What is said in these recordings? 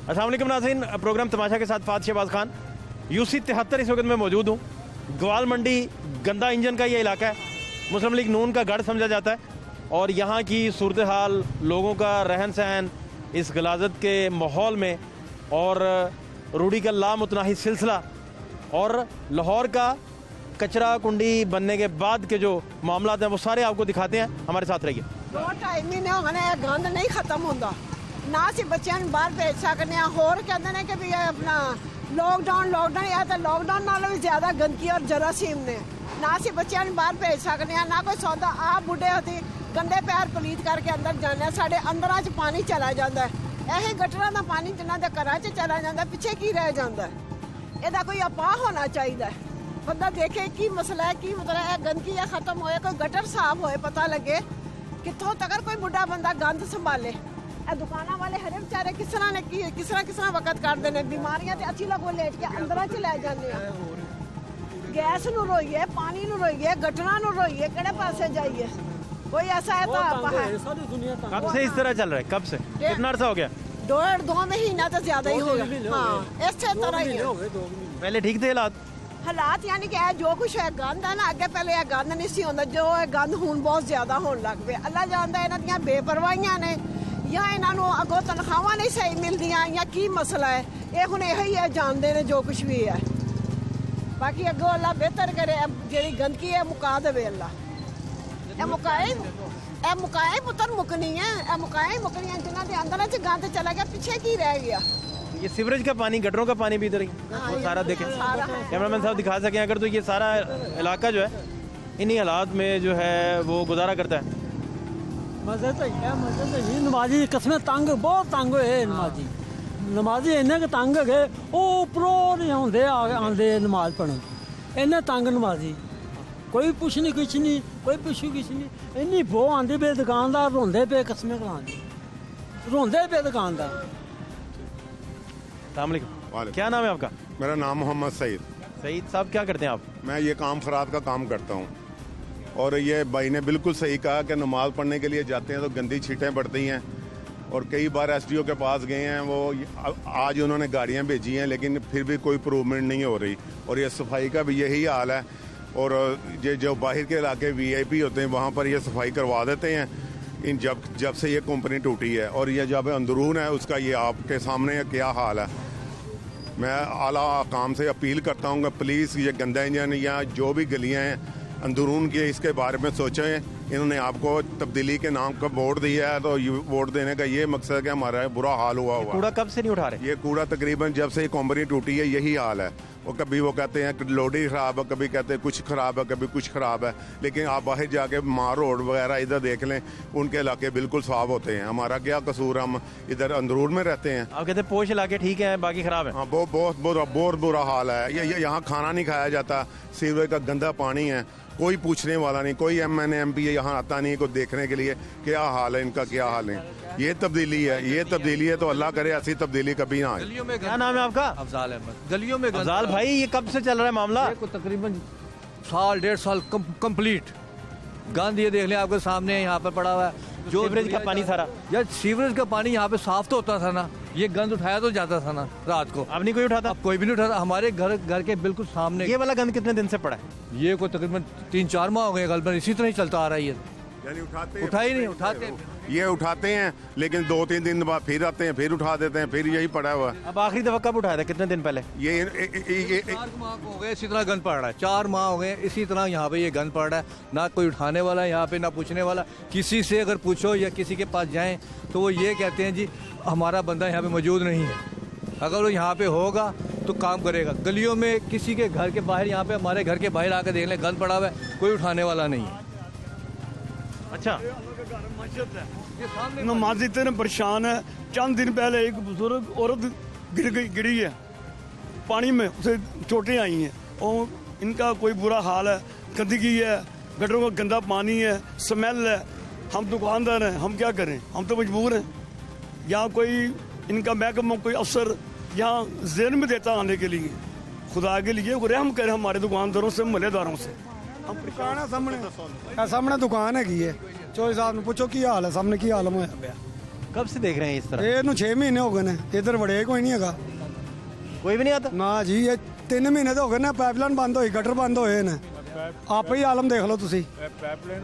अस्सलाम वालेकुम नाज़रीन, प्रोग्राम तमाशा के साथ फात शहबाज खान UC 73 इस वक्त मैं मौजूद हूँ। ग्वाल मंडी गंदा इंजन का ये इलाका है, मुस्लिम लीग नून का गढ़ समझा जाता है और यहाँ की सूरत हाल, लोगों का रहन सहन इस गलाजत के माहौल में और रूढ़ी का लामुतनाही सिलसिला और लाहौर का कचरा कुंडी बनने के बाद के जो मामला हैं वो सारे आपको दिखाते हैं। हमारे साथ रहिए। 2-2.5 महीने हो गए गंद नहीं खत्म होता, ना सी बच्चों बाहर भेज सकते हैं। होर कहते हैं कि भी अपना लॉकडाउन या तो लॉकडाउन नालों भी ज्यादा गंदगी और जरासीम ने, ना सी बच्चों बाहर भेज सकते हैं, ना कोई सौदा। आप बुढ़े होती गंदे पैर पलीत करके अंदर जाने, साढ़े अंदर च पानी चला जाता है। यही गटरां का पानी जिन्होंने घर च चला जाता है, पिछे की रह जाता है। ਇਹਦਾ कोई उपाय होना चाहिए। बंदा देखे की मसला है, की मतलब है गंदगी या खत्म होए, कोई गटर साफ होए, पता लगे कितों तक कोई बुढ़ा बंदा गंद संभाले। दुकाना वाले हरे बेचारे किस तरह ने की किस तरह वक्त काटते हैं। बीमारियां तो अच्छी लोगों लेट के अंदर च लै जाने। गैस नू रोइए, पानी नू रोइए, गटरा नू रोइए, केड़े पासे जाइए? कोई ऐसा है तो आप है। कब से इस तरह चल रहा है? कब से? कितना अर्सा हो गया? 2 महीना तो ज्यादा ही हो गया। हाँ, इस तरह ही है। पहले ठीक थे हालात यानी कि जो कुछ है गंद है ना, अगे पहले यह गंद नहीं सी होंदा, जो है गंद हुण बहुत ज्यादा होने लग पे। अल्लाह जानदा इन्हां दियां बेपरवाहियां ने या इन्हां नूं अगों तनख्वाहां नहीं सही मिलदियां या की मसला है। ये हुण यही है, जानते हैं जो कुछ भी है। बाकी अगों अल्लाह बेहतर करे, जेड़ी गंदगी है मुका देवे अल्लाह। ए मुकाए पुत्र मुकनी है, मुकाए मुकनी है। जिन्हां दे अंदर च गंद चला गया, पीछे की रह गया। ये सीवरेज का पानी, गटरों का पानी भी इधर ही वो सारा देखें। कैमरामैन साहब दिखा सकें अगर, तो ये सारा इलाका जो है इन्हीं हालात में जो है वो गुजारा करता है। मजे तो ही नमाजी कसमें तंग बहुत तंग होए। नमाजी इन्ने तंग गए, वो उपरों नहीं आते आते नमाज पढ़न, इन्ने तंग नमाजी। कोई पुछ नहीं, कुछ नहीं, कोई पुछू कुछ नहीं। इन्नी बो आती पे, दुकानदार रोंदे पे, कसमें खलाने रोंदे पे दुकानदार। अस्सलामुअलैकुम, क्या नाम है आपका? मेरा नाम मोहम्मद सईद। सईद साहब, क्या करते हैं आप? मैं ये काम खराद का काम करता हूँ। और ये भाई ने बिल्कुल सही कहा कि नमाज पढ़ने के लिए जाते हैं तो गंदी छींटें पड़ती हैं। और कई बार SDO के पास गए हैं, वो आज उन्होंने गाड़ियाँ भेजी हैं लेकिन फिर भी कोई इम्प्रूवमेंट नहीं हो रही। और ये सफाई का भी यही हाल है। और ये जो बाहर के इलाके VIP होते हैं वहाँ पर ये सफाई करवा देते हैं। इन जब से ये कंपनी टूटी है और ये जब अंदरून है उसका ये आपके सामने क्या हाल है। मैं आला काम से अपील करता हूँ कि प्लीज़ ये गंदा इंजन या जो भी गलियाँ हैं अंदरून की, इसके बारे में सोचें। इन्होंने आपको तब्दीली के नाम का वोट दिया है, तो वोट देने का ये मकसद है कि हमारा बुरा हाल हुआ कूड़ा कब से नहीं उठा रहे? ये कूड़ा तकरीबन जब से ये कंपनी टूटी है यही हाल है। वो कभी वो कहते हैं कि लोडी ख़राब है, कभी कहते हैं कुछ ख़राब है, कभी कुछ ख़राब है। लेकिन आप बाहर जाके मार रोड वगैरह इधर देख लें, उनके इलाके बिल्कुल साफ होते हैं। हमारा क्या कसूर, हम इधर अंदरून में रहते हैं। आप कहते हैं पोश इलाके ठीक है, बाकी ख़राब है? हाँ, बहुत बुरा हाल है। ये यहाँ खाना नहीं खाया जाता, सीवरेज का गंदा पानी है, कोई पूछने वाला नहीं, कोई MNA MP यहाँ आता नहीं को देखने के लिए क्या हाल है इनका, क्या हाल है। ये तब्दीली है, तो अल्लाह करे ऐसी तब्दीली कभी ना आए। क्या नाम है आपका? अफजाल अहमद। गलियों में अफजाल भाई, ये कब से चल रहा है मामला? तकरीबन साल 1.5 साल कंप्लीट गंद ये देख लें आपके सामने यहाँ पर पड़ा हुआ है। जो सीवरेज का पानी सारा, यार सीवरेज का पानी यहाँ पे साफ तो होता था ना, ये गंद उठाया तो जाता था ना रात को। अब नहीं कोई उठाता? अब कोई भी नहीं उठाता। हमारे घर के बिल्कुल सामने ये वाला गंद कितने दिन से पड़ा है? ये कोई तकरीबन 3-4 माह हो गए गलबन, इसी तरह ही चलता आ रहा है। ये यानी उठाते उठाते हैं लेकिन 2-3 दिन बाद फिर आते हैं, फिर उठा देते हैं, फिर यही पड़ा हुआ है। अब आखिरी दफा कब उठाया था? कितने दिन पहले? ये 4 माह हो गए इसी तरह गंद पड़ रहा है। 4 माह हो गए इसी तरह यहाँ पे ये गंद पड़ रहा है। ना कोई उठाने वाला है यहाँ पे, ना पूछने वाला। किसी से अगर पूछो या किसी के पास जाएं तो वो ये कहते हैं जी हमारा बंदा यहाँ पे मौजूद नहीं है। अगर वो यहाँ पे होगा तो काम करेगा। गलियों में किसी के घर के बाहर, यहाँ पे हमारे घर के बाहर आकर देख लें, गंद पड़ा हुआ है, कोई उठाने वाला नहीं है। अच्छा, नमाजी इतने परेशान है। चंद दिन पहले एक बुजुर्ग औरत गिरी है पानी में, उसे चोटें आई हैं और इनका कोई बुरा हाल है। गंदगी है, गटरों का गंदा पानी है, स्मेल है। हम दुकानदार हैं, हम क्या करें? हम तो मजबूर हैं। यहाँ कोई इनका महकमा, कोई अफसर यहाँ ज़हन में देता आने के लिए, खुदा के लिए रहम करे हमारे दुकानदारों से, महल्लेदारों से। हम दुकान है सामने दुकान हैगी है। चौधरी साहब ने पूछो की हाल है, सामने की हाल होया पिया। कब से देख रहे हैं इस तरह? ਇਹਨੂੰ 6 ਮਹੀਨੇ ਹੋ ਗਏ ਨੇ, ਇੱਧਰ ਵੜਿਆ ਕੋਈ ਨਹੀਂ ਹੈਗਾ। कोई भी नहीं आता? ਨਾ ਜੀ, ਇਹ 3 ਮਹੀਨੇ ਤੋਂ ਹੋ ਗਏ ਨੇ, ਪਾਈਪਲਾਈਨ ਬੰਦ ਹੋਈ, ਗਟਰ ਬੰਦ ਹੋਏ ਨੇ। ਆਪੇ ਹੀ ਆਲਮ देख लो ਤੁਸੀਂ।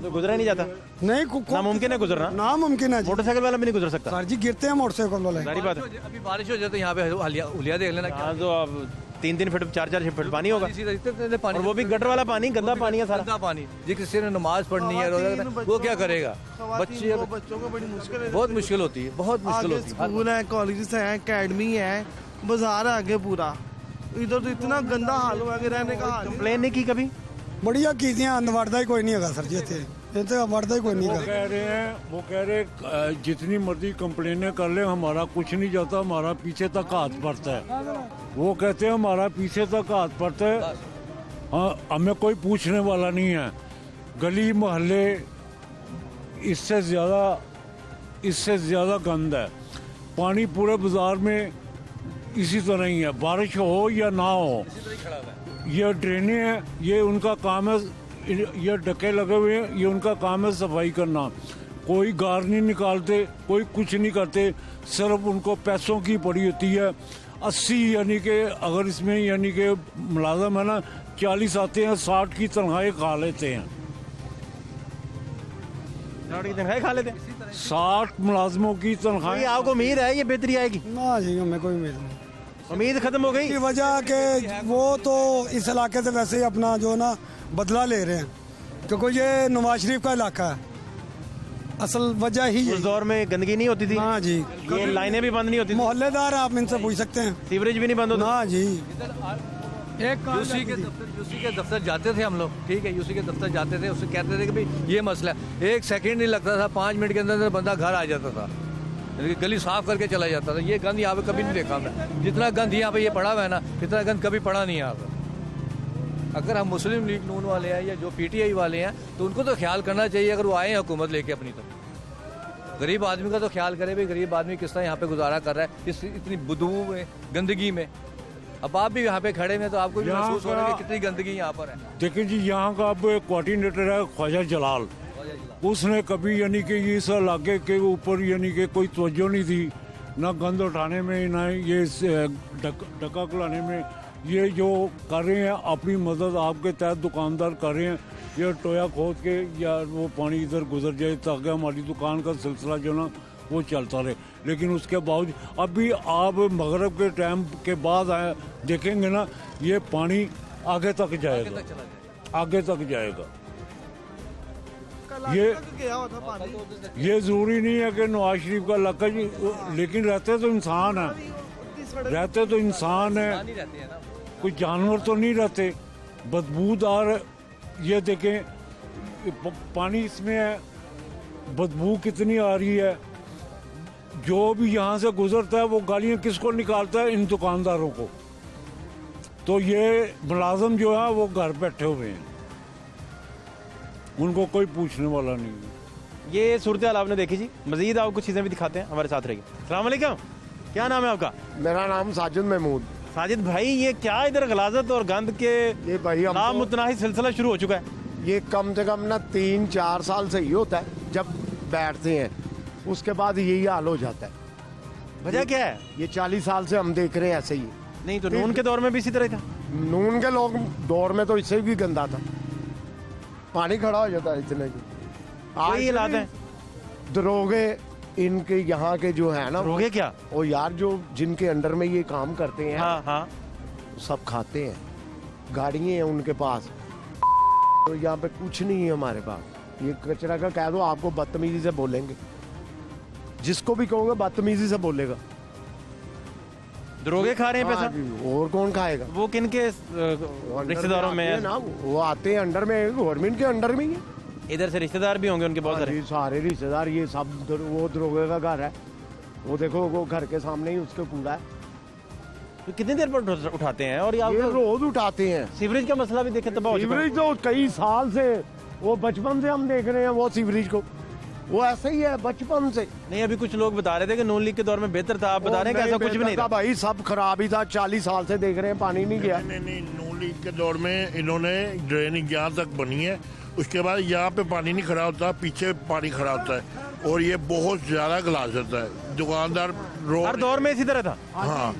तो गुजरा ही नहीं जाता? नहीं नामुमकिन है गुजरना? नामुमकिन है जी। मोटरसाइकिल वाला भी नहीं गुजर सकता? सर जी गिरते हैं मोटरसाइकिल वाले। सारी बात है। अभी बारिश हो जाए तो यहाँ पे हुलिया देख लेना। यहाँ तो अब 3-3 फीट 4-4 फीट पानी होगा, इतने पानी, और वो भी गटर वाला पानी, गंदा पानी है सारा। गंदा पानी। जी किसी ने नमाज पढ़नी है, रोजा रखना है, वो क्या करेगा? बच्चों को बड़ी मुश्किल है। बहुत मुश्किल होती है, बहुत मुश्किल आगे होती है। स्कूल है, कॉलेजेस है, एकेडमी है, बाजार है आगे पूरा। इधर तो इतना गंदा हाल हुआ कि रहने का हाल। कंप्लेन नहीं की कभी? बढ़िया कीजिए, अंद वड़ता ही कोई नहीं है सर जी, इतने वड़ता ही कोई नहीं है। वो कह रहे जितनी मर्जी कंप्लेनें कर ले, हमारा कुछ नहीं जाता, हमारा पीछे तक हाथ पड़ता है। वो कहते हैं हमारा पीछे तक हाथ पड़ता है, हाँ हमें कोई पूछने वाला नहीं है। गली मोहल्ले इससे ज़्यादा गंद है। पानी पूरे बाजार में इसी तरह ही है, बारिश हो या ना हो। ये ड्रेनें हैं, ये उनका काम है, ये डके लगे हुए हैं, ये उनका काम है सफाई करना। कोई गार नहीं निकालते, कोई कुछ नहीं करते, सिर्फ उनको पैसों की पड़ी होती है। 80 यानी कि अगर इसमें यानी कि मुलाजम है ना, 40 आते हैं, 60 की तनख्वाही खा लेते हैं। 60 की तनख्वाही खा लेते हैं? 60 मुलाजमों की तनख्वाही। आपको उम्मीद है ये बेहतरी आएगी? ना जी, हमें कोई उम्मीद नहीं। उम्मीद खत्म हो गई? की वजह के वो तो इस इलाके से वैसे ही अपना जो ना बदला ले रहे हैं, क्योंकि ये नवाज शरीफ का इलाका है। असल वजह ही उस दौर में गंदगी नहीं होती थी? हाँ जी, ये लाइनें भी बंद नहीं होती थी? मोहल्लेदार आप इनसे पूछ सकते हैं। सीवरेज भी नहीं बंद होता? ना जी। यूसी के दफ्तर जाते थे हम लोग, ठीक है, यूसी के दफ्तर जाते थे, उससे कहते थे कि भाई ये मसला है। 1 सेकंड नहीं लगता था, 5 मिनट के अंदर बंदा घर आ जाता था, गली साफ करके चला जाता था। ये गंद यहाँ पे कभी नहीं देखा हमने। जितना गंद यहाँ पे ये पड़ा हुआ है ना, इतना गंद कभी पड़ा नहीं यहाँ पर। अगर हम मुस्लिम लीग नून वाले हैं या जो पीटीआई वाले हैं, तो उनको तो ख्याल करना चाहिए, अगर वो आए हैं हुकूमत लेके अपनी, तो गरीब आदमी का तो ख्याल करे भाई, गरीब आदमी किस तरह यहाँ पे गुजारा कर रहा है इस इतनी बदबू में, गंदगी में। अब आप भी यहाँ पे खड़े हैं तो आपको भी महसूस हो रहा है कि कितनी गंदगी यहाँ पर है। देखिए जी, यहाँ का अब कोऑर्डिनेटर है ख्वाजा जलाल। उसने कभी यानी कि इस इलाके के ऊपर यानी कि कोई तवज्जो नहीं दी, ना गंद उठाने में, ना ये डका खिलाने में। ये जो कर रहे हैं अपनी मदद आपके तहत दुकानदार कर रहे हैं, ये टोया खोद के या वो पानी इधर गुजर जाए ताकि हमारी दुकान का सिलसिला जो ना वो चलता रहे। लेकिन उसके बावजूद अभी आप मगरब के टाइम के बाद आए देखेंगे ना, ये पानी आगे तक जाएगा, आगे तक जाएगा। ये जरूरी नहीं है कि नवाज शरीफ का इलाका जी, लेकिन रहते तो इंसान है, रहते तो इंसान है, कोई जानवर तो नहीं रहते। बदबूदार ये देखें पानी इसमें है, बदबू कितनी आ रही है। जो भी यहाँ से गुजरता है वो गालियाँ किसको निकालता है? इन दुकानदारों को। तो ये मुलाजम जो है वो घर बैठे हुए हैं, उनको कोई पूछने वाला नहीं है। ये सूरत हाल आपने देखी जी। मजीद आपको कुछ चीज़ें भी दिखाते हैं, हमारे साथ रहिए। अस्सलाम वालेकुम, क्या नाम है आपका? मेरा नाम साजिद महमूद। साजिद भाई, ये क्या इधर गलाजत और गंद के ये भाई हम नामुतनाही सिलसिला शुरू हो चुका है? ये कम से कम ना 3-4 साल से ही होता है। जब बैठते हैं उसके बाद यही हाल हो जाता है। वजह क्या है? ये 40 साल से हम देख रहे हैं ऐसे ही। नहीं तो नून के दौर में भी इसी तरह था? नून के लोग दौर में तो इससे भी गंदा था, पानी खड़ा हो जाता है इतने की। यही हालात है। दरोगे इनके यहाँ के जो है ना, रोगे क्या? वो यार जो जिनके अंडर में ये काम करते हैं, हाँ हाँ, सब खाते हैं, गाड़ियाँ हैं उनके पास, तो यहाँ पे कुछ नहीं है हमारे पास। ये कचरा का कह दो, आपको बदतमीजी से बोलेंगे, जिसको भी कहोगे बदतमीजी से बोलेगा। दरोगे खा रहे हैं हाँ पैसा? जी, और कौन खाएगा? वो किनके रिश्तेदारों में है ना? वो आते हैं अंडर में, गवर्नमेंट के अंडर में ही है। इधर से रिश्तेदार भी होंगे उनके बहुत हाँ सारे? जी, सारे रिश्तेदार। ये सब वो दरोगे का घर है, वो देखो वो घर के सामने ही उसके कूड़ा है। तो कितनी देर पर उठाते हैं? और ये रोज उठाते हैं। सीवरेज का मसला भी देखे तबाह हो चुका है। सीवरेज तो कई साल से, वो बचपन से हम देख रहे हैं वो सीवरेज को, वो ऐसे ही है बचपन से। नहीं, अभी कुछ लोग बता रहे थे कि नून लीग के दौर में बेहतर था, आप बता रहे हैं कि ऐसा कुछ भी नहीं था? भाई सब खराब ही था, 40 साल से देख रहे हैं, पानी नहीं गया। नहीं, नून लीग के दौर में इन्होंने ड्रेनेज यहाँ तक बनी है, उसके बाद यहाँ पे पानी नहीं खड़ा होता, पीछे पानी खड़ा होता है। और ये बहुत ज्यादा गिला जाता है दुकानदार हर दौर में इसी तरह था। हाँ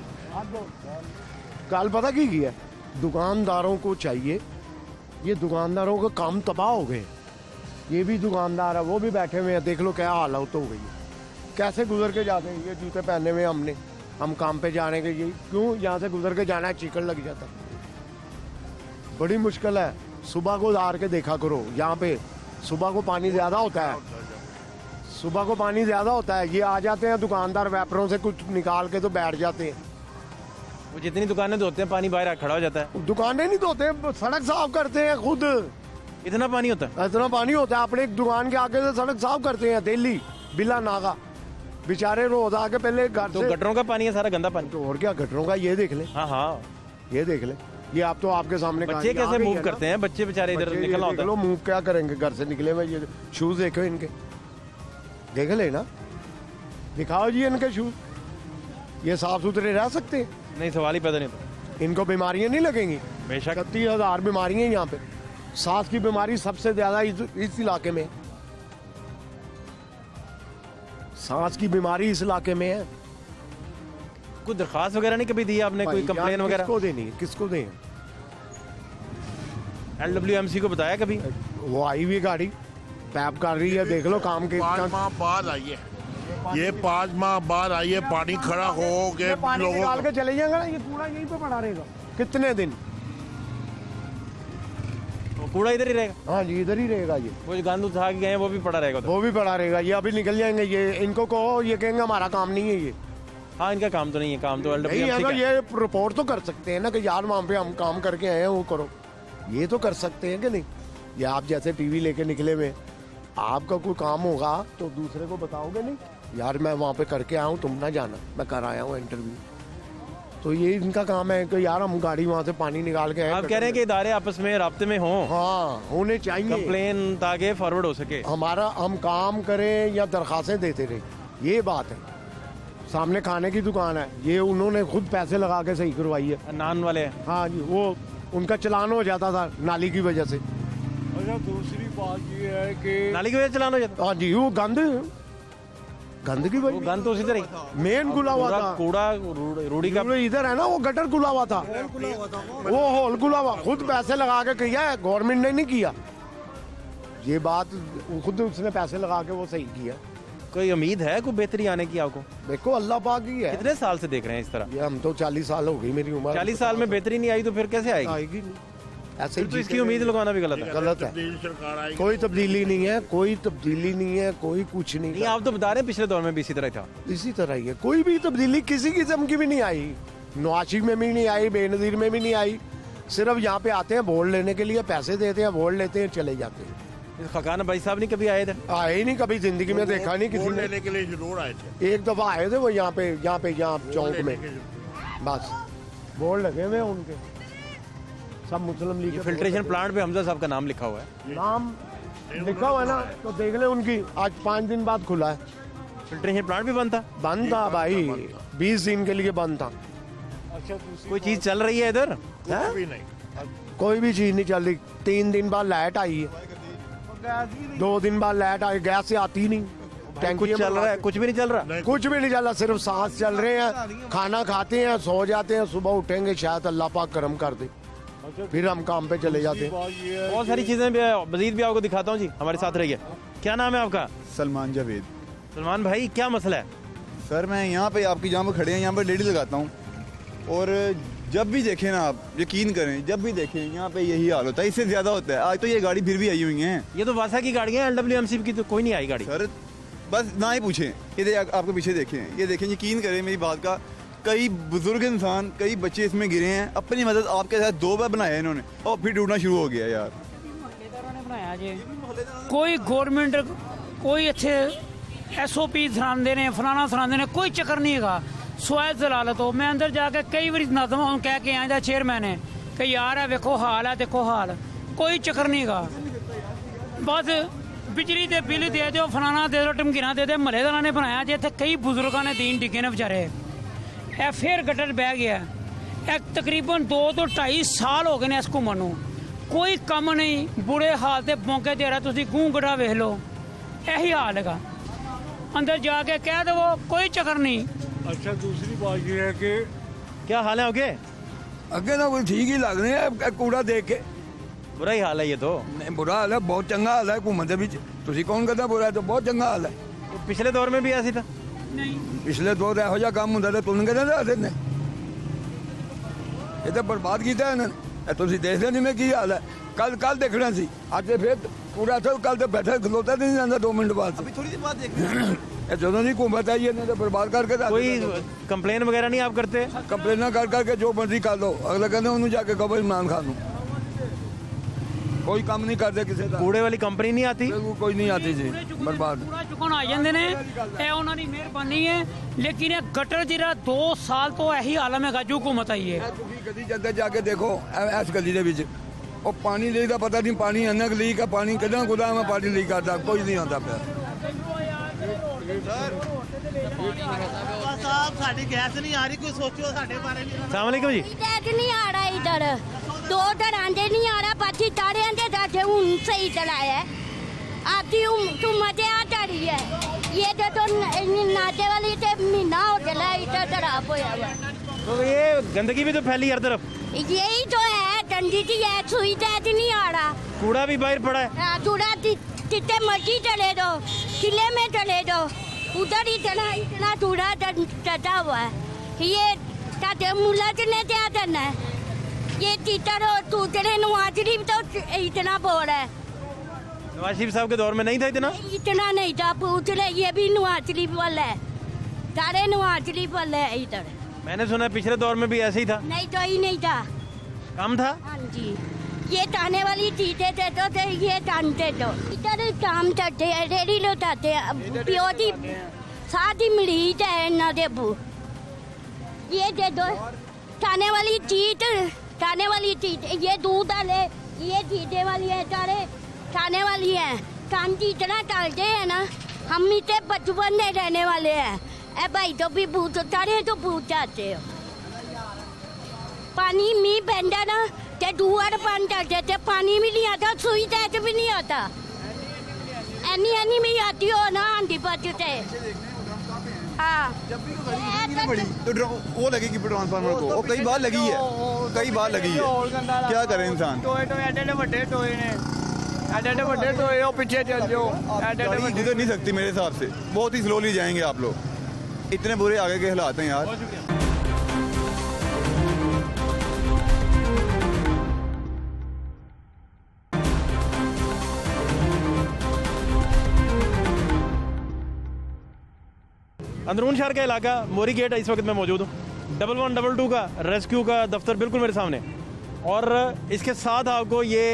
कल पता की है, दुकानदारों को चाहिए, ये दुकानदारों का काम तबाह हो गए। ये भी दुकानदार है, वो भी बैठे हुए हैं, देख लो क्या हालत हो गई है, कैसे गुजर के जाते हैं। ये जूते पहने हुए हमने, हम काम पे जाने के लिए क्यों यहाँ से गुजर के जाना है, चिकन लग जाता है, बड़ी मुश्किल है। सुबह को हार के देखा करो, यहाँ पे सुबह को पानी ज्यादा होता है, सुबह को पानी ज्यादा होता है। ये आ जाते हैं दुकानदार वैपरों से कुछ निकाल के तो बैठ जाते हैं। वो जितनी दुकानें धोते हैं पानी बाहर खड़ा हो जाता है। दुकानें नहीं धोते, सड़क साफ करते हैं खुद। इतना पानी होता है? इतना पानी होता है, अपने एक दुकान के आगे से सड़क साफ करते हैं दिल्ली बिला नागा। बेचारे रोज आके पहले घर तो से गटरों का पानी है सारा, गंदा पानी। तो और क्या गटरों का, ये देख ले। हाँ हाँ, ये देख ले, ये आप तो आपके सामने बच्चे कैसे मूव करते हैं, बच्चे बेचारे इधर निकलना होता है। मूव क्या करेंगे, घर से निकले हुए। ये शूज देखो इनके, देख ले ना, दिखाओ जी इनके शूज, ये साफ सुथरे रह सकते हैं? नहीं, सवाल ही पैदा नहीं होता। इनको बीमारियां नहीं लगेंगी? बेशक 30,000 बीमारियां यहाँ पे। सांस की बीमारी सबसे ज्यादा इस इलाके में, सांस की बीमारी इस इलाके में है। कोई दरखास्त वगैरह नहीं कभी दी आपने, कोई कंप्लेन वगैरह? किसको देनी, किसको दें? LWMC को बताया कभी? वो आई हुई गाड़ी पैप कर रही है, देख लो काम के। 5 माह बाद आई है, ये 5 माह बाद आई है। पानी खड़ा हो के पानी निकाल लोगों के चले जाएगा ना, ये कूड़ा यहीं पे पड़ा रहेगा कितने दिन? वो कूड़ा इधर ही रहेगा? हाँ जी, इधर ही रहेगा। ये वो जो गंद उठा के गए हैं वो भी पड़ा रहेगा उधर। वो भी पड़ा रहेगा, ये अभी निकल जाएंगे। ये इनको कहो, ये कहेंगे हमारा काम नहीं है ये। हाँ, इनका काम तो नहीं है, काम तो नहीं LWMC अगर का। ये रिपोर्ट तो कर सकते हैं ना कि यार वहाँ पे हम काम करके आए हैं, वो करो। ये तो कर सकते हैं कि नहीं? ये आप जैसे टीवी लेके निकले हुए, आपका कोई काम होगा तो दूसरे को बताओगे नहीं, यार मैं वहाँ पे करके आया हूँ, तुम ना जाना, मैं कर आया हूँ इंटरव्यू। तो ये इनका काम है कि यार हम गाड़ी वहाँ से पानी निकाल के आए। आप कह रहे हैं कि इदारे आपस में राब्ते में हों? हाँ, होने चाहिए। कंप्लेन ताकि फॉरवर्ड हो सके। हमारा हम काम करें या दरखास्तें देते रहे, ये बात है। सामने खाने की दुकान है, ये उन्होंने खुद पैसे लगा के सही करवाई है। नान वाले? हाँ जी, वो उनका चलान हो जाता था नाली की वजह से। अच्छा, दूसरी बात ये है कि नाली की वजह से चलान हो जाता? हाँ जी, वो गंद की वो वजह, गंद तो उसी तरह मेन खुला हुआ था। कूड़ा रूढ़ी का इधर है ना, वो गटर खुला हुआ था, वो होल खुला हुआ, खुद पैसे लगा के किया है, गवर्नमेंट ने नहीं किया। ये बात खुद उसने पैसे लगा के वो सही किया। कोई उम्मीद है कोई बेहतरी आने की आपको? देखो अल्लाह पाक ही है। कितने साल से देख रहे हैं इस तरह? ये हम तो 40 साल हो गई मेरी उम्र। 40 साल में बेहतरी नहीं आई तो फिर कैसे आएगी? आएगी नहीं, ऐसे फिर तो इसकी उम्मीद लगाना भी गलत है। गलत है। सरकार आई, कोई तब्दीली नहीं है, कोई तब्दीली नहीं है, कोई कुछ नहीं। नहीं, आप तो बता रहे हैं पिछले दौर में भी इसी तरह था। इसी तरह ही है, कोई भी तब्दीली किसी किस्म की भी नहीं आई। नवाशी में भी नहीं आई, बेनजीर में भी नहीं आई। सिर्फ यहाँ पे आते हैं वोट लेने के लिए, पैसे देते हैं, वोट लेते हैं, चले जाते हैं। खकाना भाई साहब नहीं कभी आए इधर? आए ही नहीं कभी जिंदगी में, देखा नहीं किसी वोट ने। लेने के लिए जरूर आए थे, एक दफा आए थे वो यहाँ चौक में, बस बोर्ड लगे हुए हैं उनके, सब मुस्लिम लीग। फिल्ट्रेशन प्लांट पे हमजा साहब का नाम लिखा हुआ है। नाम लिखा हुआ है ना, तो देख ले उनकी। आज 5 दिन बाद खुला है। फिल्ट्रेशन प्लांट भी बंद था? बंद था भाई, 20 दिन के लिए बंद था। कोई चीज चल रही है इधर? भी नहीं, कोई भी चीज नहीं चल रही। 3 दिन बाद लाइट आई है, 2 दिन बाद लाइट आई, गैस से आती नहीं। कुछ चल रहा है? कुछ भी नहीं चल रहा? कुछ भी नहीं चल रहा, सिर्फ सांस चल रहे हैं। खाना खाते हैं, सो जाते हैं, सुबह उठेंगे शायद अल्लाह पाक करम कर दे, फिर हम काम पे चले जाते हैं। बहुत सारी चीजें भी मजीद भी आपको दिखाता हूँ जी, हमारे साथ रहिए। क्या नाम है आपका? सलमान जावेद। सलमान भाई, क्या मसला है? सर मैं यहाँ पे आपकी जहाँ पे खड़े हैं यहाँ पे लेडी लगाता हूँ, और जब भी देखें ना आप यकीन करें, जब भी देखें यहाँ पे यही हाल होता है, इससे ज्यादा होता है। आज तो ये गाड़ी फिर भी आई हुई है। ये तो वासा की गाड़ियाँ, LWMC की तो कोई नहीं आई गाड़ी। सर बस ना ही पूछें, ये आपके पीछे देखें, ये देखें, यकीन करें मेरी बात का। कई बुजुर्ग इंसान, कई बच्चे इसमें गिरे हैं, अपनी मदद आपके साथ 2 बार बनाया इन्होंने और फिर टूटना शुरू हो गया यार। बनाया जी, कोई गवर्नमेंट कोई अच्छे SOP सरांदे ने, फलाना सरांदे ने, कोई चक्कर नहीं है। स्वायत जलालत हो, मैं अंदर जाके कई बार नादम हूँ कह के आया चेयरमैन ने कि यार है वेखो हाल है, देखो हाल, कोई चक्कर नहीं है। बस बिजली दे बिल दे दो, फलाना दे दो, टमकीना दे दे। महल्लेदार ने बनाया जी, इतने कई बुजुर्गों ने दीन डिगे ने बेचारे। ए फिर गटर बह गया, तकरीबन 2 तो 2.5 साल हो गए ने इस घूमन नूं, कोई कम नहीं, बुरे हाल से मौके दे रहा। तुम गूं गड्ढा वेख लो, यही हाल है। अंदर जाके कह दो कोई चक्कर नहीं। अच्छा दूसरी बात ये है कि क्या हाल है आगे? ਅੱਗੇ ਤਾਂ ਕੋਈ ਠੀਕ ਹੀ ਲੱਗ ਰਿਹਾ ਹੈ ਕੂੜਾ ਦੇਖ ਕੇ। बुरा ही हाल है ये तो। ਨਹੀਂ ਬੁਰਾ ਹਾਲ ਹੈ, ਬਹੁਤ ਚੰਗਾ ਹਾਲ ਹੈ ਘੁੰਮਣ ਦੇ ਵਿੱਚ। ਤੁਸੀਂ ਕੌਣ ਕਹਿੰਦਾ ਬੁਰਾ ਹੈ? ਤਾਂ ਬਹੁਤ ਚੰਗਾ ਹਾਲ ਹੈ। तो पिछले दौर में भी ऐसी था। नहीं ਪਿਛਲੇ ਦੌਰ ਇਹੋ ਜਿਹਾ ਕੰਮ ਹੁੰਦਾ ਤਾਂ ਤੁਰਨ ਕਹਿੰਦੇ ਦੱਸਦੇ ਨੇ। ਇਹ ਤਾਂ ਬਰਬਾਦ ਕੀਤਾ ਇਹਨਾਂ ਨੇ। ਇਹ ਤੁਸੀਂ ਦੇਖਦੇ ਨਹੀਂ ਮੈਂ ਕੀ ਹਾਲ ਹੈ। ਕੱਲ ਦੇਖਣਾ ਸੀ, ਅੱਜ ਫਿਰ ਕੂੜਾ ਤੋਂ ਕੱਲ ਤੇ ਬੈਠਾ ਖਲੋਤਾ ਨਹੀਂ ਜਾਂਦਾ 2 ਮਿੰਟ ਬਾਅਦ। अभी थोड़ी देर बाद देखना ਇਹ ਜਦੋਂ ਨਹੀਂ ਘੁੰਮਤ ਆਈ ਇਹਨੇ ਤਾਂ ਬਰਬਾਦ ਕਰਕੇ ਰੱਖ कोई ਦਿੱਤਾ। कंप्लेन वगैरह नहीं आप करते? ਕੰਪਲੇਨਾਂ ਕਰ ਕਰਕੇ ਜੋ ਮਰਜ਼ੀ ਕਰ ਲਓ, ਅਗਲਾ ਕਹਿੰਦੇ ਉਹਨੂੰ ਜਾ ਕੇ ਕਹੋ ਇਮਰਾਨ ਖਾਨ ਨੂੰ। ਕੋਈ ਕੰਮ ਨਹੀਂ ਕਰਦੇ ਕਿਸੇ ਦਾ। कूड़े वाली कंपनी नहीं आती? ਬਿਲਕੁਲ ਕੋਈ ਨਹੀਂ ਆਤੀ ਜੀ, ਬਰਬਾਦ। ਕੂੜਾ ਚੁੱਕਣ ਆ ਜਾਂਦੇ ਨੇ, ਇਹ ਉਹਨਾਂ ਦੀ ਮਿਹਰਬਾਨੀ ਹੈ। ਲੇਕਿਨ ਇਹ ਗਟਰ ਜਿਹੜਾ 2 ਸਾਲ ਤੋਂ ਇਹੀ ਹਾਲਮ ਹੈਗਾ ਜੋ ਹੁਕੂਮਤ ਆਈ ਹੈ। ਤੁਸੀਂ ਕਦੀ ਜਦ ਜਾ ਕੇ ਦੇਖੋ ਇਸ ਗਲੀ ਦੇ ਵਿੱਚ ਉਹ ਪਾਣੀ ਲੀਕ ਦਾ ਪਤਾ ਨਹੀਂ, ਪਾਣੀ ਇੰਨਾ ਕੁ ਲੀਕ ਹੈ, ਪਾਣੀ ਕਿੰਨਾ ਗੁਦਾਮ ਹੈ, ਪਾਣੀ ਲੀਕ ਕਰਦਾ ਕੋਈ ਨਹੀਂ ਆਉਂਦਾ ਪਿਆ। साहब साड़ी गैस नहीं आ रही, कोई सोचो साढ़े बारे में। अस्सलाम वालेकुम जी। टैग नहीं आ रहा इधर, 2 तरह से नहीं आ रहा, पाची तारे आंदे जाते हूं सही चलाया है। आती हूं तू मजे आ रही है। ये तो नाचे वाली से महीना हो चला इधर खराब होया हुआ। तो ये गंदगी भी तो फैली हर तरफ। यही तो है गंदी सी है, सुई टैग नहीं आ रहा। कूड़ा भी बाहर पड़ा है। हाँ, कूड़ा जितने मर्जी चले दो, किले में चले दो, उधर इतना कूड़ा चढ़ा हुआ है। ये ताते मुलाजने क्या करना है? ये तीतर और तूतरे नवाजरी तो इतना बोल है। नवाज शरीफ साहब के दौर में नहीं था इतना नहीं था, पूछ ले, ये भी नवाज शरीफ वाला है, सारे नवाज शरीफ वाले है इधर। मैंने सुना पिछले दौर में भी ऐसे ही था। नहीं तो ही नहीं था, कम था। हाँ जी, ये ताने वाली चीजें दे दो तो ये टानते दो। इधर काम करते हैं, रेडी लौटाते हैं, प्योरी साथ ही मरीज है ना देबू। ये दे दो ताने वाली चीज, ये दूध वाले, ये चीजें वाली है, सारे खाने वाली है। काम की इतना टालते हैं ना, हम इतने बचपन में रहने वाले हैं। ए भाई तो भी पूछ, सारे तो पूछ जाते हो। पानी मी बंदा ना ते दुआर पान चलते थे, पानी भी नहीं आता, सुई तैच भी नहीं आता। एनी में आती हो ना आंधी पचते। हाँ तो वो लगेगी ट्रांसफार्मर को, वो कई बार लगी है, कई बार लगी है। क्या करे इंसान? पीछे चल जाओ, इधर नहीं सकती मेरे हिसाब से, बहुत ही स्लोली जाएंगे आप लोग। इतने बुरे आगे के हालात हैं यार। अंदरून शहर का इलाका मोरी गेट इस वक्त मैं मौजूद हूँ। 1122 का रेस्क्यू का दफ्तर बिल्कुल मेरे सामने, और इसके साथ आपको ये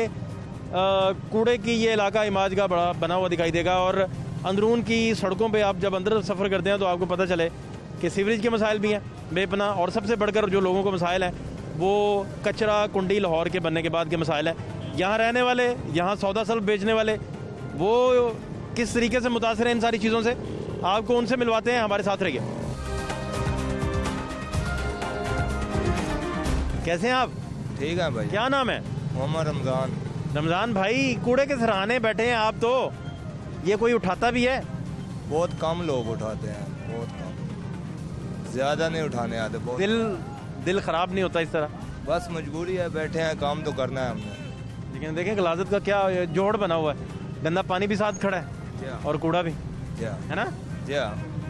कूड़े की ये इलाका इमाज का बड़ा बना हुआ दिखाई देगा। और अंदरून की सड़कों पे आप जब अंदर सफ़र करते हैं तो आपको पता चले कि सीवरेज के मसाइल भी हैं बेपनाह, और सबसे बढ़कर जो लोगों को मसाइल हैं वो कचरा कुंडी लाहौर के बनने के बाद के मसाइल हैं। यहाँ रहने वाले, यहाँ सौदा सल्फ बेचने वाले, वो किस तरीके से मुतासर हैं इन सारी चीज़ों से, आपको उनसे मिलवाते हैं। हमारे साथ रहिए। कैसे हैं आप? ठीक है भाई। क्या नाम है? मोहम्मद रमजान। रमजान भाई, कूड़े के सराहने बैठे हैं आप, तो ये कोई उठाता भी है? बहुत कम लोग उठाते हैं, बहुत कम, ज्यादा नहीं उठाने आते। बहुत दिल खराब नहीं होता इस तरह? बस मजबूरी है, बैठे हैं, काम तो करना है हमने। लेकिन देखें गलाजत का क्या जोड़ बना हुआ है, गंदा पानी भी साथ खड़ा है और कूड़ा भी है ना।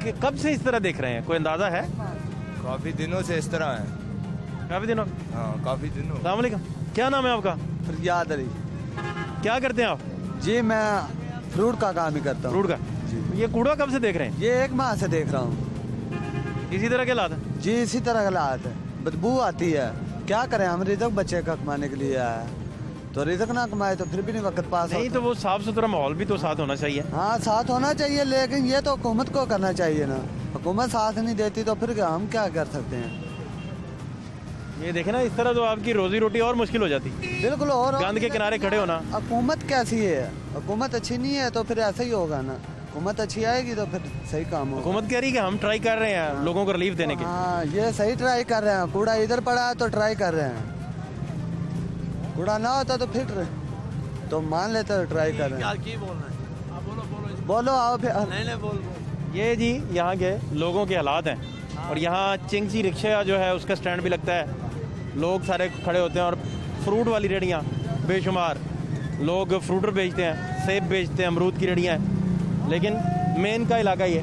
कि कब से इस तरह देख रहे हैं, कोई अंदाजा है? काफी दिनों से इस तरह है। काफी दिनों? हाँ काफी दिनों। अस्सलाम वालेकुम, क्या नाम है आपका? फरियाद अली। क्या करते हैं आप? जी मैं फ्रूट का काम ही करता हूँ। फ्रूट का जी। ये कूड़ा कब से देख रहे हैं? ये 1 माह से देख रहा हूँ। इसी तरह के हालात है? जी इसी तरह के हालात है, बदबू आती है, क्या करें, हम रिजक बच्चे का कमाने के लिए आया है, तो रिजक ना कमाए तो फिर भी नहीं वक्त पास नहीं, तो वो साफ सुथरा माहौल भी तो साथ होना चाहिए। हाँ साथ होना चाहिए, लेकिन ये तो हुकूमत को करना चाहिए ना, हुकूमत साथ नहीं देती तो फिर हम क्या कर सकते हैं। ये देखे ना, इस तरह तो आपकी रोजी रोटी और मुश्किल हो जाती। बिल्कुल, और गंद के किनारे खड़े होना। हुकूमत कैसी है? हुकूमत अच्छी नहीं है तो फिर ऐसा ही होगा ना, हुकूमत अच्छी आएगी तो फिर सही काम होगा। हुकूमत कह रही है कि हम ट्राई कर रहे हैं लोगों को रिलीफ देने के। हाँ ये सही ट्राई कर रहे हैं, कूड़ा इधर पड़ा है तो ट्राई कर रहे हैं, कूड़ा ना होता तो फिर तो मान लेते तो ट्राई कर रहे हैं। बोलना है? बोलो आओ फिर। नहीं बोल ये जी यहाँ के लोगों के हालात हैं। और यहाँ चिंगची रिक्शा जो है उसका स्टैंड भी लगता है, लोग सारे खड़े होते हैं। और फ्रूट वाली रेहड़ियाँ बेशुमार, लोग फ्रूटर बेचते हैं, सेब बेचते हैं, अमरूद की रेहड़ियाँ हैं। लेकिन मेन का इलाका ये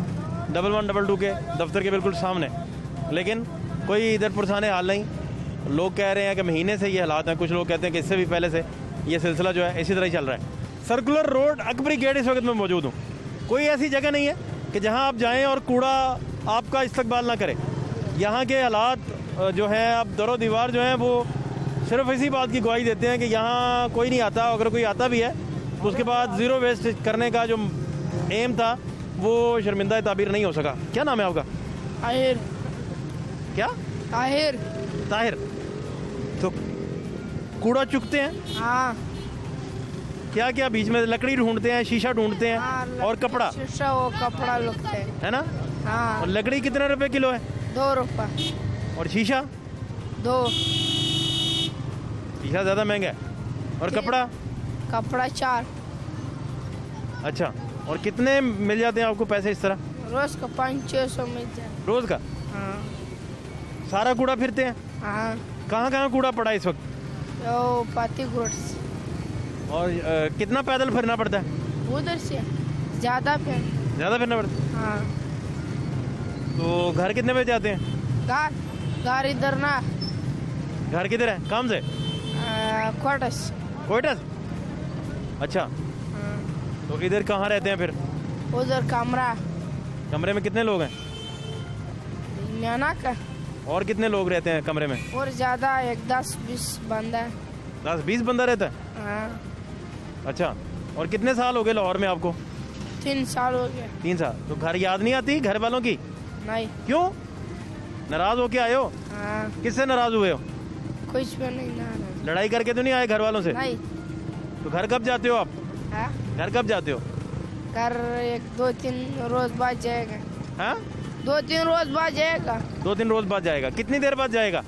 1122 के दफ्तर के बिल्कुल सामने, लेकिन कोई इधर पुरसाने हाल नहीं। लोग कह रहे हैं कि महीने से ये हालात हैं, कुछ लोग कहते हैं कि इससे भी पहले से ये सिलसिला जो है इसी तरह ही चल रहा है। सर्कुलर रोड अकबरी गेट इस वक्त मैं मौजूद हूँ। कोई ऐसी जगह नहीं है कि जहाँ आप जाएं और कूड़ा आपका इस्तकबाल ना करे। यहाँ के हालात जो हैं, अब दरो दीवार जो हैं वो सिर्फ इसी बात की गवाही देते हैं कि यहाँ कोई नहीं आता। अगर कोई आता भी है तो उसके बाद ज़ीरो वेस्ट करने का जो एम था वो शर्मिंदा ताबीर नहीं हो सका। क्या नाम है आपका? ताहिर। क्या? ताहिर। ताहिर। तो कूड़ा चुकते हैं? हाँ। क्या क्या बीच में लकड़ी ढूंढते हैं, शीशा ढूंढते हैं, हाँ, और कपड़ा, शीशा वो कपड़ा लगता है ना? हाँ। और लकड़ी कितने रुपए किलो है? 2 रुपये। और शीशा? 2। शीशा ज़्यादा महंगा है। और कपड़ा? कपड़ा 4। अच्छा। और कितने मिल जाते हैं आपको पैसे इस तरह? रोज का 500-600 मिल जाए। रोज का? हाँ। सारा कूड़ा फिरते हैं? हाँ। कहाँ कहाँ कूड़ा पड़ा इस वक्त? वो पाती गुड्स। और कितना पैदल फिरना पड़ता है? उधर से ज़्यादा फिरना पड़ता है। हाँ। तो घर कितने बजे जाते हैं? घर इधर ना। घर किधर है? काम से? क्वार्टर्स। क्वार्टर्स? अच्छा। तो इधर कहाँ रहते हैं फिर? उधर कमरा। कमरे में कितने लोग हैं? नाना का। और कितने लोग रहते हैं कमरे में? और ज़्यादा 10-20 बंदा है। 10-20 बंदा रहता है? हाँ। अच्छा। और कितने साल हो गए लाहौर में आपको? 3 साल हो गए। 3 साल। तो घर याद नहीं आती घर वालों की? नहीं। क्यों? नाराज हो के आए हो? हाँ। किससे नाराज हुए हो? कुछ भी नहीं नाराज। लड़ाई करके तो नहीं आए घर वालों से? नहीं। तो घर कब जाते हो आप? हाँ? घर कब जाते हो? घर 1-2-3 रोज बाद जाएगा। हाँ? 2-3 रोज बाद जाएगा। 2-3 रोज बाद जाएगा। कितनी देर बाद जाएगा?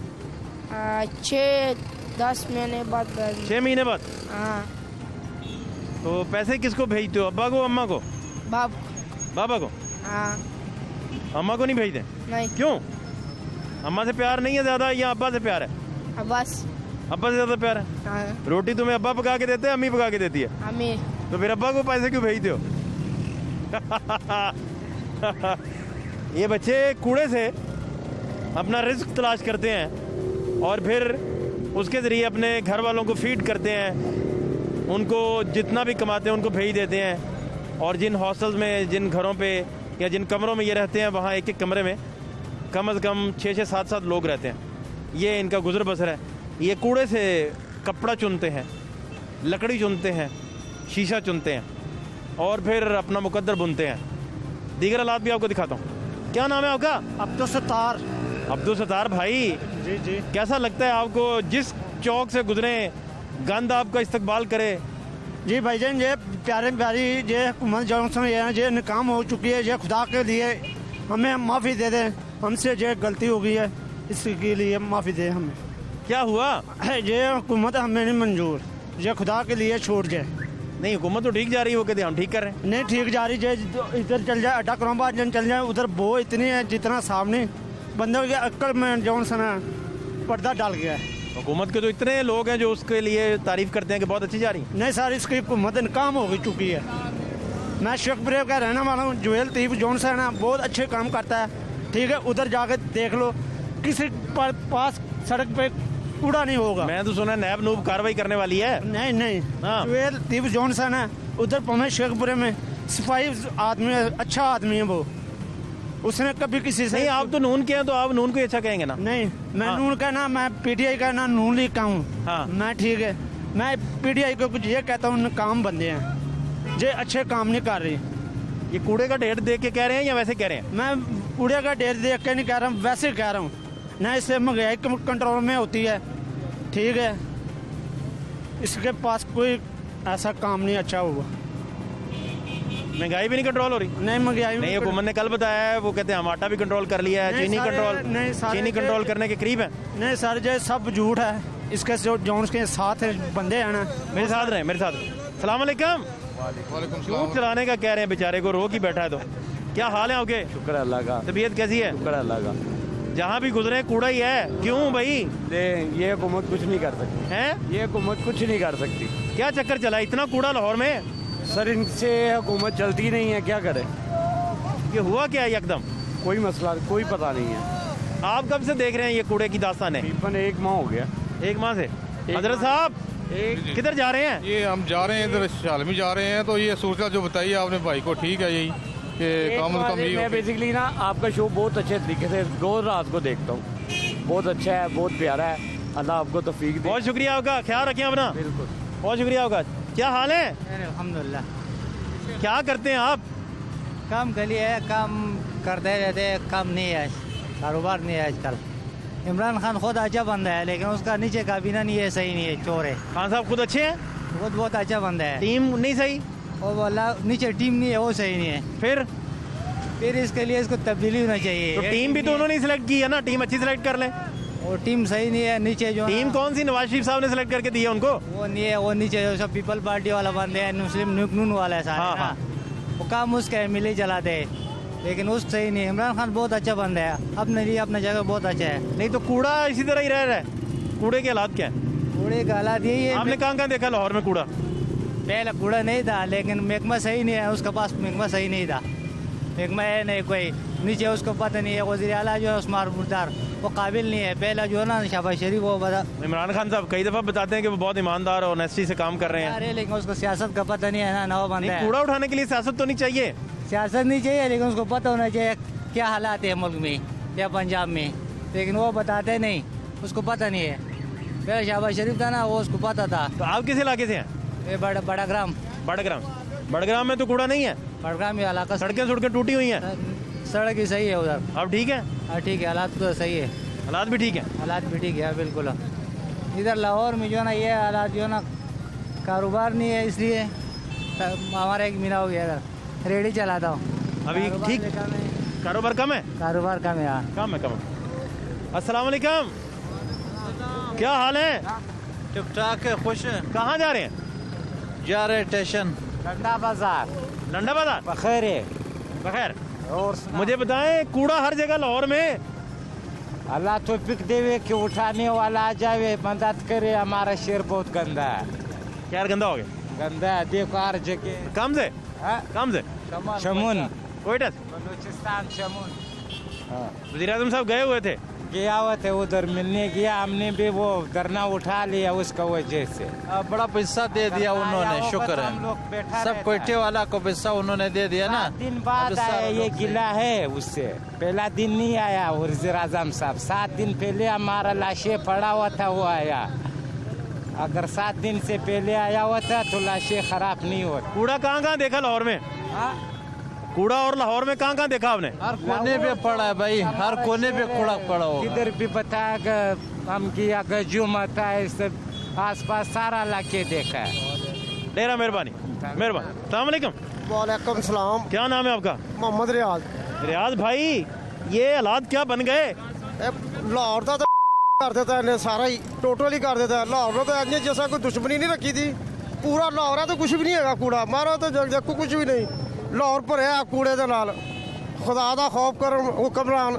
6-10 महीने बाद। 6 महीने बाद? हाँ। तो पैसे किसको भेजते हो? अब्बा को, अम्मा को? बाबा को? हाँ। अम्मा को नहीं भेजते? नहीं। क्यों? अम्मा से प्यार नहीं है ज्यादा या अब्बा से प्यार है? अब्बा से ज्यादा प्यार है। हाँ। रोटी तुम्हें अब्बा पका के देते हैं, अम्मी पका के देती है? अम्मी। तो फिर अब्बा को पैसे क्यों भेजते हो? ये बच्चे कूड़े से अपना रिस्क तलाश करते हैं और फिर उसके ज़रिए अपने घर वालों को फीड करते हैं। उनको जितना भी कमाते हैं उनको भेज देते हैं। और जिन हॉस्टल्स में, जिन घरों पे या जिन कमरों में ये रहते हैं, वहाँ एक एक कमरे में कम से कम 6-6, 7-7 लोग रहते हैं। ये इनका गुजर बसर है। ये कूड़े से कपड़ा चुनते हैं, लकड़ी चुनते हैं, शीशा चुनते हैं और फिर अपना मुकद्दर बुनते हैं। दीगर हालात भी आपको दिखाता हूँ। क्या नाम है आपका? अब्दुल सत्तार। अब्दुल सत्तार भाई, जी। कैसा लगता है आपको जिस चौक से गुजरे गंद आपका इस्तकबाल करे? जी भाईजान, ये प्यारे प्यारी ये हुकूमत जो ये नाकाम हो चुकी है, ये खुदा के लिए हमें माफ़ी दे दें। हमसे जो गलती हो गई है इसके लिए माफ़ी दे हमें। क्या हुआ? ये हुकूमत हमें नहीं मंजूर, ये खुदा के लिए छोड़ जाए। नहीं, हुकूमत तो ठीक जा रही है, वो कहते हम ठीक कर रहे हैं। नहीं ठीक जा रही, जो इधर चल जाए अड्डा करम्बा चल जाए, उधर वो इतनी है जितना सामने बंदे की अक्ल में जौन सना पर्दा डाल गया है। हुकूमत के तो इतने लोग हैं जो उसके लिए तारीफ करते हैं कि बहुत अच्छी जा रही है। नहीं सर, इसकी हुकूमत नाकाम हो चुकी है। मैं शेखपुरे का रहने वाला हूँ। जुएल तीब जौन सा है ना, बहुत अच्छे काम करता है, ठीक है। उधर जाकर देख लो, किसी पास सड़क पे कूड़ा नहीं होगा। मैं तो सुना नैब नूब कार्रवाई करने वाली है। नहीं। जुएल तीब जौन सा है उधर पहुंचे शेखपुरे में, सफाई आदमी, अच्छा आदमी है वो। उसने कभी किसी से नहीं, आप तो नून के हैं तो आप नून को अच्छा कहेंगे ना? नहीं, मैं नून का ना, मैं पीटीआई का ना, नून लीग का हूँ। हाँ। मैं ठीक है, मैं पीटीआई को कुछ ये कहता हूँ, काम बंदे हैं जो अच्छे काम नहीं कर रही। ये कूड़े का ढेर देख के कह रहे हैं या वैसे कह रहे हैं? मैं कूड़े का ढेर देख के नहीं कह रहा हूँ, वैसे कह रहा हूँ ना। इससे महंगाई कंट्रोल में होती है, ठीक है। इसके पास कोई ऐसा काम नहीं अच्छा हुआ। महंगाई भी नहीं कंट्रोल हो रही? नहीं, महंगाई नहीं, हुकूमत ने कल बताया है, वो कहते हैं हम आटा भी कंट्रोल कर लिया है, चीनी कंट्रोल करने के करीब है। नहीं सर, जो सब झूठ है। इसके जो के साथ बंदे हैं ना, मेरे साथ रहे। सलाम अलैकुम। झूठ चलाने का कह रहे हैं, बेचारे को रोक ही बैठा है। तो क्या हाल है आपके? शुक्र अल्लाह का। तबीयत कैसी है? शुक्र अल्लाह का। जहाँ भी गुजरे कूड़ा ही है, क्यों भाई? ये हुकूमत कुछ नहीं कर सकती है, ये हुकूमत कुछ नहीं कर सकती। क्या चक्कर चला इतना कूड़ा लाहौर में? सर इनसे हुकूमत चलती नहीं है, क्या करे? ये हुआ क्या है एकदम? कोई मसला कोई पता नहीं है। आप कब से देख रहे हैं ये कूड़े की दास्तान है? तकरीबन 1 माह हो गया। 1 माह से? हजरत साहब किधर जा रहे हैं? ये हम जा रहे हैं इधर शालमी जा रहे हैं। तो ये सूरत जो बताइए आपने भाई को, ठीक है यही कि कम से कम मैं बेसिकली ना आपका शो बहुत अच्छे तरीके से रोज रात को देखता हूँ, बहुत अच्छा है, बहुत प्यारा है। अल्लाह आपको तौफीक दे। बहुत शुक्रिया आपका, ख्याल रखें अपना। बिल्कुल, बहुत शुक्रिया आपका। क्या हाल है? अल्हम्दुलिल्लाह। क्या करते हैं आप? काम के लिए काम करते रहते हैं, काम नहीं है, कारोबार नहीं है आजकल। इमरान खान खुद अच्छा बंदा है, लेकिन उसका नीचे काबीना नहीं है, सही नहीं है, चोर है। खान साहब खुद अच्छे हैं, खुद बहुत अच्छा बंदा है। टीम नहीं सही, और बोला नीचे टीम नहीं है, वो सही नहीं है। फिर इसके लिए इसको तब्दीली होना चाहिए। तो टीम भी तो उन्होंने सिलेक्ट की है ना, टीम अच्छी सिलेक्ट कर लें। और टीम सही नहीं है, नीचे जो टीम कौन सी नवाज शरीफ साहब ने सिलेक्ट करके दी है उनको? वो नहीं है, वो नीचे जो सब पीपल पार्टी वाला बंदे हैं, मुस्लिम नून वाला है सारे ना, वो काम उसका है, मिले चलाते हैं, लेकिन उस सही नहीं है। इमरान खान बहुत अच्छा बंदा है, अपने लिए अपने जगह बहुत अच्छा है। नहीं तो कूड़ा इसी तरह ही रह रहा है। कूड़े के हालात क्या है? कूड़े का हालात यही है। आपने कहाँ देखा लाहौर में कूड़ा? पहले कूड़ा नहीं था, लेकिन महकमा सही नहीं है, उसके पास महकमा सही नहीं था। महकमा है नहीं कोई, नीचे उसको पता नहीं है। वज़ीर आला जो है उस्मान बुरदार, वो काबिल नहीं है। पहला जो है ना शहबाज शरीफ, वो बता। इमरान खान साहब कई दफ़ा बताते हैं कि वो बहुत ईमानदार और ऑनेस्टी से काम कर रहे हैं। अरे लेकिन उसको सियासत का पता नहीं है ना, नवा बंदा है। कूड़ा उठाने के लिए सियासत तो नहीं चाहिए? सियासत नहीं चाहिए, लेकिन उसको पता होना चाहिए क्या हालात है मुल्क में या पंजाब में, लेकिन वो बताते नहीं, उसको पता नहीं है। पहले शहबाज शरीफ था ना, वो उसको पता था। तो आप किस इलाके से हैं? ये बड़ाग्राम। बड़ग्राम में तो कूड़ा नहीं है? बड़ग्राम में इलाका सड़कें टूटी हुई हैं। सड़क ही सही है उधर। अब ठीक है? हाँ ठीक है, हालात तो सही है। हालात भी ठीक है? हालात भी ठीक है बिल्कुल। इधर लाहौर में जो है ना, ये हालात जो है ना, कारोबार नहीं है, इसलिए हमारा 1 महीना हो गया इधर रेडी चलाता हूँ। अभी ठीक कारोबार कम है? कारोबार कम है, हाँ कम है। अस्सलाम वालेकुम, क्या हाल है? ठीक ठाक है, खुश है। कहाँ जा रहे हैं? जा रहे स्टेशन लंडा बाजार। लंडा बाजार बखैर है। बखैर। और मुझे बताएं, कूड़ा हर जगह लाहौर में। अल्लाह तौफीक देवे कि उठाने वाला आ जावे, मदद करे। हमारा शहर बहुत गंदा है। क्या गंदा हो गया? गंदा है, देखो हर जगह। कम से? कम से? शमून, कोयटा, बलूचिस्तान, शमून। वज़ीर आज़म साहब गए हुए थे? गया हुआ थे, उधर मिलने गया, हमने भी वो धरना उठा लिया उसका वजह से। बड़ा पैसा दे दिया उन्होंने, शुक्र है। सब कोयटे वाला को पैसा उन्होंने दे दिया ना। 7 दिन बाद आया, ये गिला है उससे। पहला दिन नहीं आया वज़ीर आज़म साहब, 7 दिन पहले हमारा लाशें पड़ा हुआ था, वो आया। अगर 7 दिन से पहले आया हुआ था तो लाशें खराब नहीं होती। कूड़ा कहाँ देखा लाहौर में? कूड़ा और लाहौर में कहाँ देखा आपने? हर कोने पे पड़ा है भाई, हर कोने पे कूड़ा पड़ा हो। इधर भी बताया हम किया, गजूम आता है, सब आसपास सारा इलाके देखा है। डेरा मेहरबानी, मेहरबानी। अस्सलाम वालेकुम। वालेकुम सलाम। क्या नाम है आपका? मोहम्मद रियाज। रियाज भाई, ये हालात क्या बन गए? लाहौर का तो कर देता है सारा ही, टोटल ही कर देता है। लाहौर तो अगे जैसा कोई दुश्मनी नहीं रखी थी, पूरा लाहौर है तो कुछ भी नहीं है। कूड़ा मारो तो जग कुछ भी नहीं, लाहौर पर है कूड़े के नाल। खुदा दा खौफ कर हुक्मरान।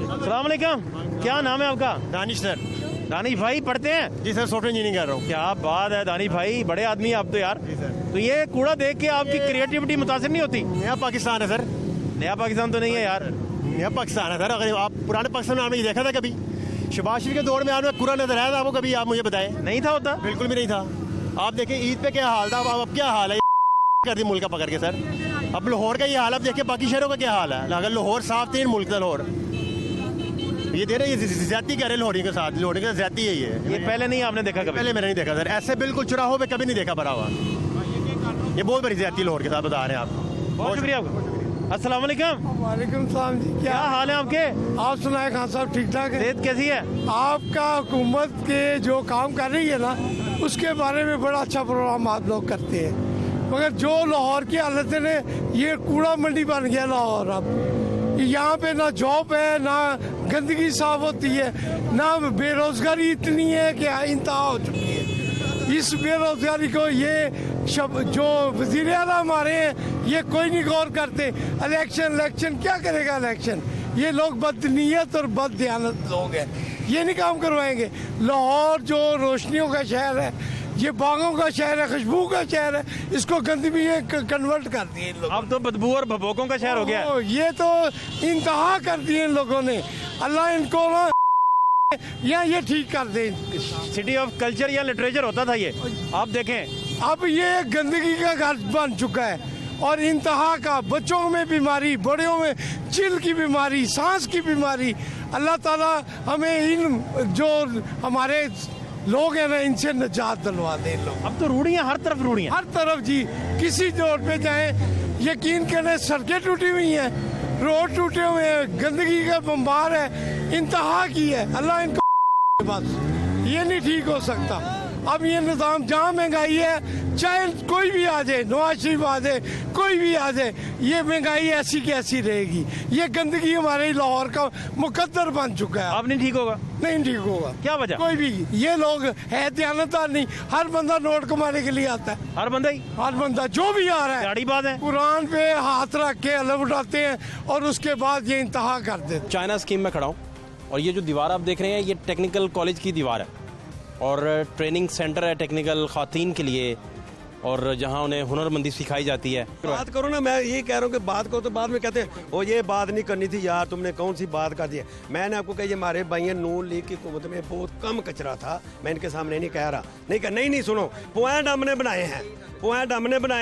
अस्सलाम वालेकुम, क्या नाम है आपका? दानिश सर। दानिश भाई पढ़ते हैं? जी सर, सॉफ्टवेयर इंजीनियरिंग कर रहा हूँ। क्या बात है दानिश भाई, बड़े आदमी आप तो यार। तो ये कूड़ा देख के आपकी क्रिएटिविटी मुतासिर नहीं होती? नया पाकिस्तान है सर। नया पाकिस्तान तो नहीं है यार, नया पाकिस्तान है सर। अगर आप पुराने पाकिस्तान में आपने देखा था कभी? शहबाज शरीफ के दौर में आपने कूड़ा नजर आया था आपको कभी? आप मुझे बताएं। नहीं था होता? बिल्कुल भी नहीं था। आप देखें ईद पे क्या हाल था, अब क्या हाल है कर दी मुल्क का पकड़ के सर। अब लाहौर का ये हाल, अब देखिए बाकी शहरों का क्या हाल है। अगर लाहौर साफ 3 मुल्क था लाहौर, ये दे रहे ज्यादती कर रहे लाहौरी के साथ। लाहौरी के साथ ज्यादती है ये पहले नहीं आपने देखा कभी? पहले मैंने नहीं देखा सर, ऐसे बिल्कुल चौराहों पे कभी नहीं देखा भरा हुआ। ये बहुत बड़ी ज्यादती लाहौर के साथ बता रहे हैं आप। बहुत शुक्रिया आपका। अस्सलाम वालेकुम। वालेकुम सलाम जी। क्या हाल है आपके? आप सुनाए खान साहब, ठीक ठाक है? सेहत कैसी है आपका? हुकूमत के जो काम कर रही है ना, उसके बारे में बड़ा अच्छा प्रोग्राम आप लोग करते हैं, मगर जो लाहौर की हालत है, ये कूड़ा मंडी बन गया लाहौर। अब यहाँ पे ना जॉब है, ना गंदगी साफ होती है, ना बेरोजगारी इतनी है कि इंतहा हो चुकी है। इस बेरोजगारी को ये जो वज़ीर आला हमारे हैं, ये कोई नहीं गौर करते। इलेक्शन क्या करेगा इलेक्शन? ये लोग बदनीयत और बददियानत लोग हैं, ये नहीं काम करवाएंगे। लाहौर जो रोशनियों का शहर है, ये बागों का शहर है, खुशबू का शहर है, इसको गंदगी में कन्वर्ट कर दिए इन लोगों। अब तो बदबू और भभोकों का शहर हो गया है। ये तो इंतहा कर दिए इन लोगों ने। अल्लाह इनको ना या ये ठीक कर दे। सिटी ऑफ कल्चर या लिटरेचर होता था ये, आप देखें अब ये गंदगी का घर बन चुका है और इंतहा का। बच्चों में बीमारी, बड़ों में चिल की बीमारी, सांस की बीमारी। अल्लाह ताला हमें इन जो हमारे लोग हैं ना, इनसे निजात दिलवा दे लोग। अब तो रूढ़ियां हर तरफ, रूढ़ियां हर तरफ जी। किसी रोड पे जाए, यकीन करें सड़कें टूटी हुई हैं, रोड टूटे हुए हैं, गंदगी का बम्बार है, इंतहा की है। अल्लाह इनको बस ये नहीं ठीक हो सकता। अब ये निज़ाम जहाँ महंगाई है, चाहे कोई भी आ जाए, नवाज शरीफ आ जाए, कोई भी आ जाए, ये महंगाई ऐसी की ऐसी रहेगी। ये गंदगी हमारे लाहौर का मुकद्दर बन चुका है। अब नहीं ठीक होगा? नहीं ठीक होगा। क्या वजह? कोई भी, ये लोग है दयानतदार नहीं। हर बंदा नोट कमाने के लिए आता है। हर बंदा जो भी आ रहा है गाड़ी बात है, कुरान पे हाथ रख के अलग उठाते हैं और उसके बाद ये इंतहा कर देते। चाइना स्कीम में खड़ा हूँ और ये जो दीवार आप देख रहे हैं, ये टेक्निकल कॉलेज की दीवार है और ट्रेनिंग सेंटर है टेक्निकल खातीन के लिए, और जहां उन्हें हुनरमंदी सिखाई जाती है। बात करो ना, मैं ये कह रहा हूँ कि बात करो तो बाद में कहते हैं वो ये बात नहीं करनी थी यार, तुमने कौन सी बात कर दी है। मैंने आपको कहा, ये हमारे भाई नून लीग की हुकूमत में बहुत कम कचरा था। मैं इनके सामने नहीं कह रहा, नहीं सुनो, पॉइंट हमने बनाए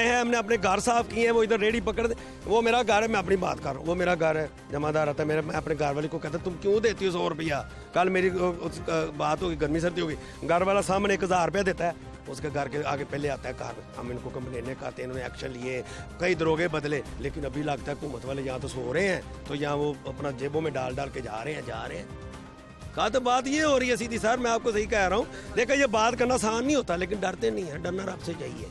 हैं, हमने अपने घर साफ किए हैं। वो इधर रेडी पकड़ दे, वो मेरा घर है, मैं अपनी बात कर रहा हूँ, वो मेरा घर है, जमादार आता है मेरा। मैं अपने घर वाले को कहता, तुम क्यों देती हो 100 रुपया? कल मेरी बात होगी, गर्मी सर्दी होगी, घर वाला सामने 1000 रुपया देता है, उसके घर के आगे पहले आता है कार। हम इनको कंप्लेन करते हैं, इन्होंने एक्शन लिए, कई दरोगे बदले, लेकिन अभी लगता है हुकूमत वाले यहाँ तो सो रहे हैं, तो यहाँ वो अपना जेबों में डाल के जा रहे हैं। कहा तो बात ये हो रही है सीधी सर, मैं आपको सही कह रहा हूँ। देखो ये बात करना आसान नहीं होता, लेकिन डरते नहीं है, डरना आपसे चाहिए।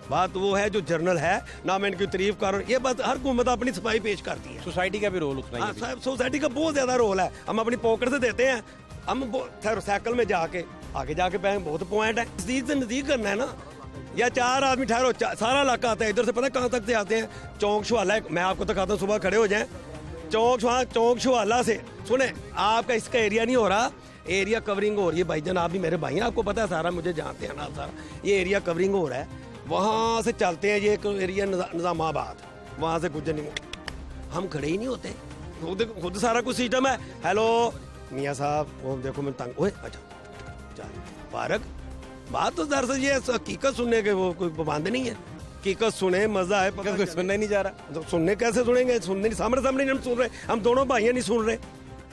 बात वो है जो जर्नल है ना, मैं इनकी तारीफ कर रहा हूँ। ये बात हर हुकूमत अपनी सफाई पेश करती है। सोसाइटी का भी रोल उतना ही है। सोसाइटी का बहुत ज्यादा रोल है। हम अपनी पॉकेट से देते हैं, हम साइकिल में जाके आगे जाके बहुत पॉइंट है। नजदीक से नजदीक करना है ना, या 4 आदमी ठहरो, सारा इलाका आता है इधर से, पता कहाँ तक से आते हैं? चौक शुहाला, मैं आपको दिखाता हूँ, सुबह खड़े हो जाए चौक शुहाला से। सुने, आपका इसका एरिया नहीं हो रहा, एरिया कवरिंग हो रही है। भाईजान आप भी मेरे भाई हैं, आपको पता है सारा, मुझे जानते हैं ना सारा। ये एरिया कवरिंग हो रहा है, वहाँ से चलते हैं, ये एक एरिया निजामाबाद, वहाँ से गुजर नहीं, हम खड़े ही नहीं होते, खुद सारा कुछ सिस्टम है। हेलो मियाँ साहब, वो देखो मैं तंग, ओए अच्छा पारक बात तो दरअसल ये हकीकत सुनने के वो कोई पाबंद नहीं है। हकीकत सुने, मजा है, कोई सुनने नहीं जा रहा, तो सुनने कैसे सुनेंगे? सुनने सामने नहीं हम सुन रहे, हम दोनों भाइयाँ नहीं सुन रहे।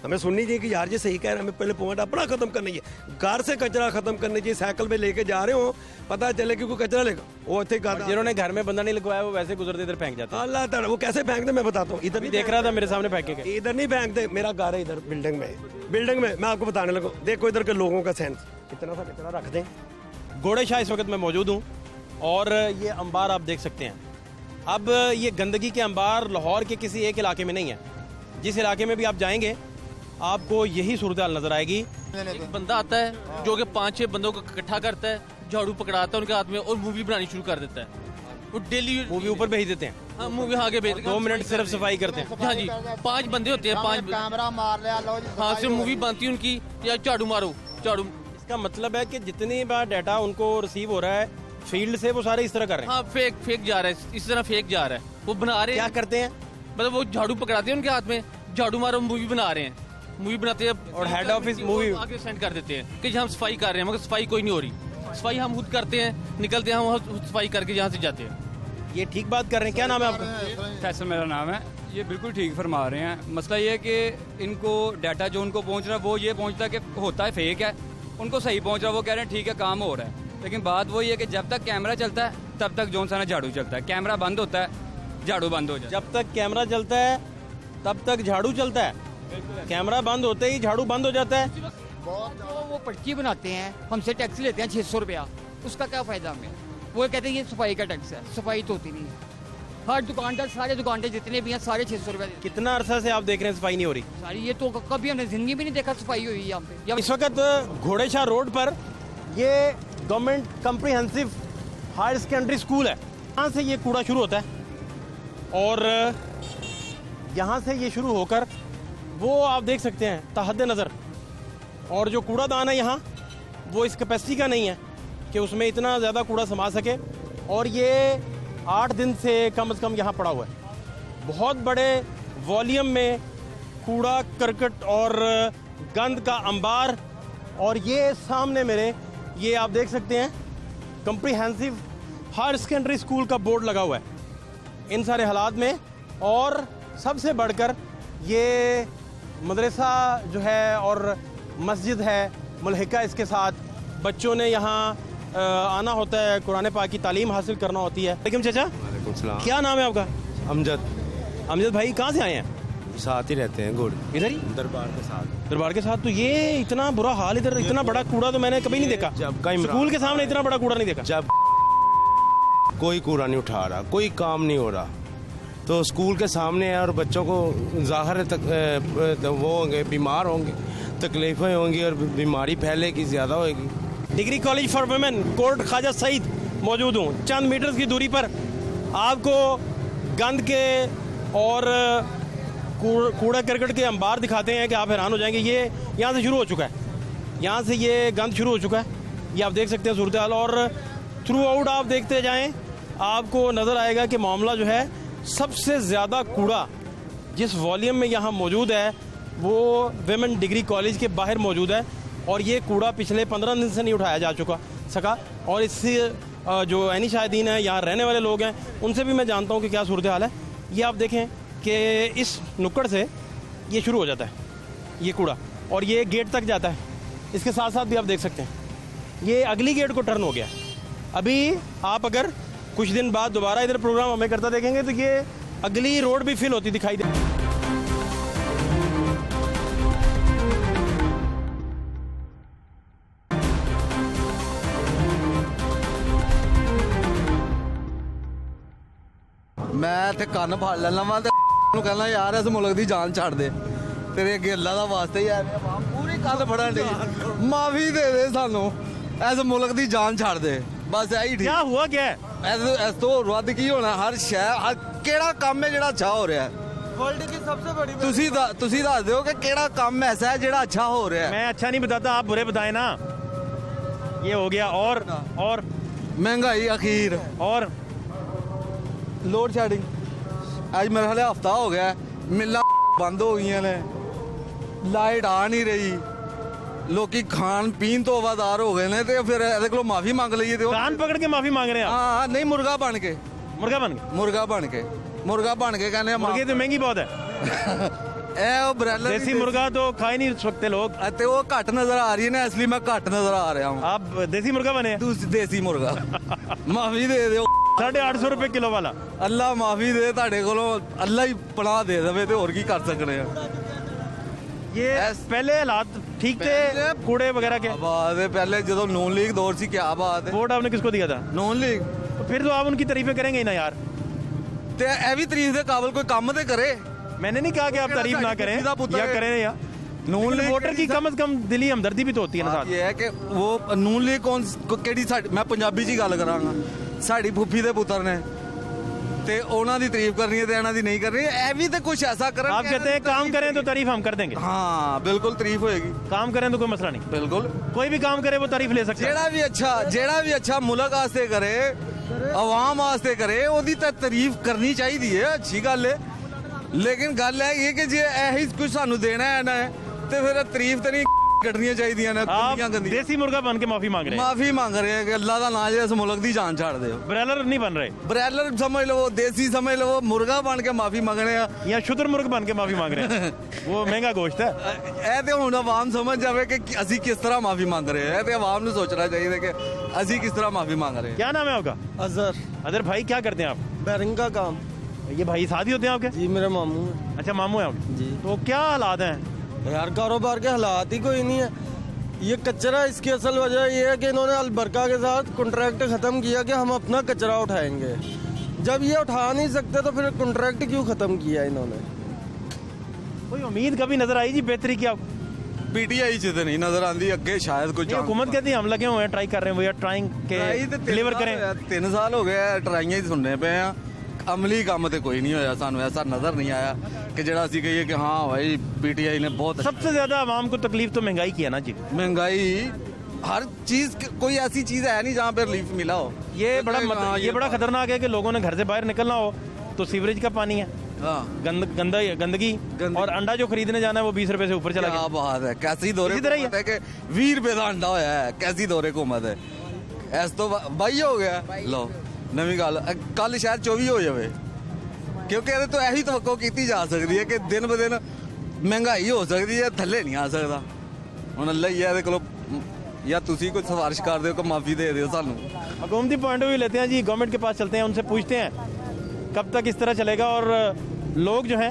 हमें सुननी चाहिए कि यार ये सही कह रहे हैं, हमें पहले पॉइंट अपना खत्म करना चाहिए, घर से कचरा खत्म करना चाहिए। साइकिल पे लेके जा रहे हो, पता चले कि कोई कचरा लेगा, वो इतने जिन्होंने घर में बंदा नहीं लगवाया वो वैसे गुजरते इधर फेंक जाते हैं। अल्लाह ताला, वो कैसे फेंकते मैं बताता हूँ। इधर भी देख रहा था मेरे सामने फेंके गए, इधर नहीं फेंकते। मेरा घर है इधर बिल्डिंग में, मैं आपको बताने लगा, देखो इधर के लोगों का सेंस, इतना सा कचरा रख दें। घोड़े शाह इस वक्त मैं मौजूद हूँ और ये अंबार आप देख सकते हैं। अब ये गंदगी के अंबार लाहौर के किसी एक इलाके में नहीं है, जिस इलाके में भी आप जाएंगे आपको यही सूरत हाल नजर आएगी। एक बंदा आता है जो कि 5-6 बंदों को इकट्ठा करता है, झाड़ू पकड़ाता है उनके हाथ में और मूवी बनानी शुरू कर देता है। वो डेली मूवी ऊपर भेज देते हैं। हाँ, मूवी आगे भेज 2 मिनट सिर्फ सफाई करते हैं। हाँ जी, 5 बंदे होते हैं, 5 कैमरा मार लिया, लो जी हाँ, सिर्फ मूवी बनती है उनकी, या झाड़ू मारो झाड़ू। इसका मतलब है कि जितनी बार डाटा उनको रिसीव हो रहा है फील्ड से, वो सारे इस तरह कर रहे हैं। हाँ, फेक जा रहा है, इस तरह फेक जा रहा है। वो बना रहे हैं, क्या करते हैं? मतलब वो झाड़ू पकड़ाते हैं उनके हाथ में, झाड़ू मारो, मूवी बना रहे हैं, मूवी बनाते हैं और हेड ऑफिस मूवी आगे सेंड कर देते हैं कि हम सफाई कर रहे हैं, मगर सफाई कोई नहीं हो रही। सफाई हम खुद करते हैं, निकलते हैं हम सफाई करके यहाँ से जाते हैं। ये ठीक बात कर रहे हैं। क्या नाम है आपका? फैसल मेरा नाम है। ये बिल्कुल ठीक फरमा रहे हैं। मसला ये है कि इनको डाटा जो उनको पहुंच रहा है वो ये पहुंचता है कि होता है फेक है, उनको सही पहुंच रहा है, वो कह रहे हैं ठीक है काम हो रहा है। लेकिन बात वही है कि जब तक कैमरा चलता है तब तक जोन सा ना झाड़ू चलता है, कैमरा बंद होता है झाड़ू बंद हो जाता है। जब तक कैमरा चलता है तब तक झाड़ू चलता है, कैमरा बंद होते ही झाड़ू बंद हो जाता है। वो पर्ची बनाते हैं, हमसे टैक्स लेते हैं 600 रुपया, उसका क्या फायदा हमें? वो कहते हैं ये सफाई का टैक्स है, सफाई तो होती नहीं है। हर दुकानदार, सारे दुकानदार जितने भी हैं सारे 600 रुपया। कितना अरसा से आप देख रहे हैं सफाई नहीं हो रही? सारी ये तो कभी हमने जिंदगी भी नहीं देखा सफाई हुई यहाँ पे। इस वक्त घोड़े शाह रोड पर ये government comprehensive higher secondary school है, यहाँ से ये कूड़ा शुरू होता है और यहाँ से ये शुरू होकर वो आप देख सकते हैं तहद नज़र, और जो कूड़ादान है यहाँ वो इस कैपेसिटी का नहीं है कि उसमें इतना ज़्यादा कूड़ा समा सके, और ये 8 दिन से कम से कम यहाँ पड़ा हुआ है। बहुत बड़े वॉल्यूम में कूड़ा करकट और गंद का अंबार, और ये सामने मेरे ये आप देख सकते हैं कम्प्रीहेंसिव हायर सेकेंडरी स्कूल का बोर्ड लगा हुआ है इन सारे हालात में। और सबसे बढ़कर ये मदरसा जो है और मस्जिद है मुल्हिका, इसके साथ बच्चों ने यहाँ आना होता है, कुरान पाक की तालीम हासिल करना होती है। लेकिन चाचा क्या नाम है आपका? अमजद भाई, कहाँ से आए हैं? साथ ही रहते हैं, गुड़ इधर ही दरबार के साथ। दरबार के साथ। तो ये इतना बुरा हाल, इधर इतना बड़ा कूड़ा तो मैंने कभी नहीं देखा। स्कूल के सामने इतना बड़ा कूड़ा नहीं देखा। जब कोई कूड़ा नहीं उठा रहा, कोई काम नहीं हो रहा, तो स्कूल के सामने है और बच्चों को ज़ाहिर वो होंगे, बीमार होंगे, तकलीफें होंगी और बीमारी फैलेगी, ज़्यादा होगी। Degree college for women Kot Khwaja Saeed मौजूद हूँ। चंद मीटर्स की दूरी पर आपको गंद के और कूड़ा करकट के अंबार दिखाते हैं कि आप हैरान हो जाएंगे। ये यहाँ से शुरू हो चुका है, यहाँ से ये गंद शुरू हो चुका है, ये आप देख सकते हैं सूरत हाल। और थ्रू आउट आप देखते जाएं, आपको नज़र आएगा कि मामला जो है सबसे ज़्यादा कूड़ा जिस वॉल्यूम में यहाँ मौजूद है वो वुमेन डिग्री कॉलेज के बाहर मौजूद है, और ये कूड़ा पिछले 15 दिन से नहीं उठाया जा सका। और इससे जो ऐनी शाहिदीन है, यहाँ रहने वाले लोग हैं, उनसे भी मैं जानता हूँ कि क्या सूरत हाल है। ये आप देखें कि इस नुक्कड़ से ये शुरू हो जाता है ये कूड़ा, और ये गेट तक जाता है। इसके साथ साथ भी आप देख सकते हैं ये अगली गेट को टर्न हो गया। अभी आप अगर कुछ दिन बाद दोबारा इधर प्रोग्राम हमें करता देखेंगे तो ये अगली रोड भी फिल होती दिखाई दे। मैं इत्थे कंन फड़ लेना वा ते कहना यार इस मुल्क की जान छड़ दे, तेरे अगे अल्लाह दा वास्ते ही पूरी कंन फड़न दी, माफी दे दे सानू, इस मुल्क की जान छड़ दे, बस यही ठीक। क्या हुआ क्या है? इस तो रद्द की होना? हर शहर हर केड़ा काम है जेड़ा अच्छा हो रहा है? वर्ल्ड की सबसे बड़ी तुसी दस दो कि केड़ा काम ऐसा है जेड़ा अच्छा हो रहा है? मैं अच्छा नहीं बताता, आप बुरे बताए ना। ये हो गया। और महंगाई अखीर, और लोड शेडिंग, आज मेरे ख्याल हफ्ता हो गया मिल्लां बंद हो गई ने, लाइट आ नहीं रही, लोकी खान पीन तो आवादार हो गए ने, तो फिर ਇਹਦੇ ਕੋਲੋਂ माफी मांग लीए। तो कान पकड़ के माफी मांग रहे हैं? हाँ, नहीं मुर्गा बन के कहने मुर्गे तो महंगी बहुत है। देसी मुर्गा तो खा ही नहीं सकते लोग, ते वो घट नजर आ रही है ना, इसलिए मैं घट नजर आ रहा हूँ। आप देसी मुर्गा बने? देसी मुर्गा माफी दे दो। 850 रुपए किलो वाला। अल्लाह माफी दे ਤੁਹਾਡੇ ਕੋਲੋਂ, अल्लाह ही पनाह दे देवे, तो और की कर सकने हैं। ये पहले हालात ठीक थे कूड़े वगैरह के? बात है पहले जो नून लीग दौर सी, क्या बात है। वोट आपने किसको दिया था? नून लीग। तो फिर तो आप उनकी तारीफें करेंगे ही ना यार। ते ए भी तारीफ के काबिल कोई काम तो करे। मैंने नहीं कहा कि आप तारीफ ना करें या करें या नून लीग वोटर की कम से कम दिली हमदर्दी भी तो होती है ना साथ। ये है कि वो नून लीग कौन केड़ी, मैं पंजाबी च गल करांगा, साडी फुफी दे पुत्र ने, ते ओना दी तारीफ करनी है, ते एना दी नहीं करनी है। ए भी तो कुछ ऐसा करन। आप कहते हैं काम करें तो तारीफ हम कर देंगे। हाँ बिल्कुल तारीफ होएगी। काम करें तो कोई मसला नहीं, बिल्कुल कोई भी काम करे वो तारीफ ले सकते हैं। जेड़ा भी अच्छा मुल्क वास्ते करे, अवाम वास्ते करे, ओदी तारीफ करनी चाहिए, अच्छी गल है। लेकिन गल है ये कि जे यही कुछ सानू देना है ना, ते फिर तारीफ तो नहीं कटनियां चाहिए ना। देसी मुर्गा बन के माफी मांग रहे हैं कि अल्लाह का नाम इस मुल्क की जान छाड़ दे। ब्रैलर नहीं बन रहे, ब्रैलर समझ लो, देसी समझ लो, मुर्गा बन के माफी मांगने या शुद्र मुर्ग बन के माफी मांग रहे हैं। वो महंगा गोश्त है। ए ते हुण आवाम समझ जावे कि असी किस तरह माफी मांग रहे हैं, ते आवाम ने सोचना चाहिए कि असी किस तरह माफी मांग रहे हैं। क्या नाम है आपका? अजहर भाई, क्या करते हैं आप? बैरिंग का काम। ये भाई साथी होते हैं आपके? जी मेरे मामू हैं। अच्छा मामू है आपके जी। तो क्या हालात हैं यार? कारोबार के हालात ही कोई नहीं है। ये कचरा, इसकी असल वजह ये है कि इन्होंने अलबरका के साथ कॉन्ट्रैक्ट ख़त्म किया कि हम अपना कचरा उठाएंगे। जब ये उठा नहीं सकते तो फिर कॉन्ट्रैक्ट क्यों ख़त्म किया इन्होंने? कोई उम्मीद कभी नजर आई जी बेहतरी की? आप पीटीआई च नहीं नजर आती, अगे शायद कुछ हुकूमत कहती है हम लगे हुए हैं, ट्राई कर रहे हैं, ट्राइंग के डिलीवर करें। 3 साल हो गए ट्राइयां ही सुनने पे हैं, ਅਮਲੀ ਕੰਮ ਤੇ ਕੋਈ ਨਹੀਂ ਹੋਇਆ, ਸਾਨੂੰ ਐਸਾ ਨਜ਼ਰ नहीं आया कि ਜਿਹੜਾ ਅਸੀਂ ਕਹੀਏ कि हाँ भाई पीटीआई ने बहुत सबसे ज्यादा आवाम को तकलीफ तो महंगाई की है ना जी। महंगाई हर चीज, कोई ऐसी चीज है नहीं जहाँ पे रिलीफ मिला हो। ये बड़ा खतरनाक है कि लोगों ने घर से बाहर निकलना हो तो सीवरेज का पानी है, गंदगी और अंडा जो खरीदने जाना है वो 20 रुपए से ऊपर चला गया। क्या बात है, कैसी दौरे हुकूमत है कि 20 रुपए का अंडा होया है, कैसी दौरे हुकूमत है। ऐस तो बाई हो गया लो नवी गल, कल शायद 24 हो जाए, क्योंकि ਇਹਦੇ ਤੋਂ ਇਹੀ ਤਵੱਕੋ ਕੀਤੀ ਜਾ ਸਕਦੀ ਹੈ ਕਿ ਦਿਨ ਬ ਦਿਨ ਮਹਿੰਗਾਈ ਹੋ ਸਕਦੀ ਹੈ, ਥੱਲੇ ਨਹੀਂ ਆ ਸਕਦਾ। ਹੁਣ ਅੱਲਾ ਹੀ ਹੈ ਇਹਦੇ ਕੋਲ, या तुसी कोई सिफारिश कर दो, माफी दे दो सानू। हुकूमती पॉइंट ऑफ व्यू लेते हैं जी, गवर्नमेंट के पास चलते हैं, उनसे पूछते हैं कब तक इस तरह चलेगा और लोग जो हैं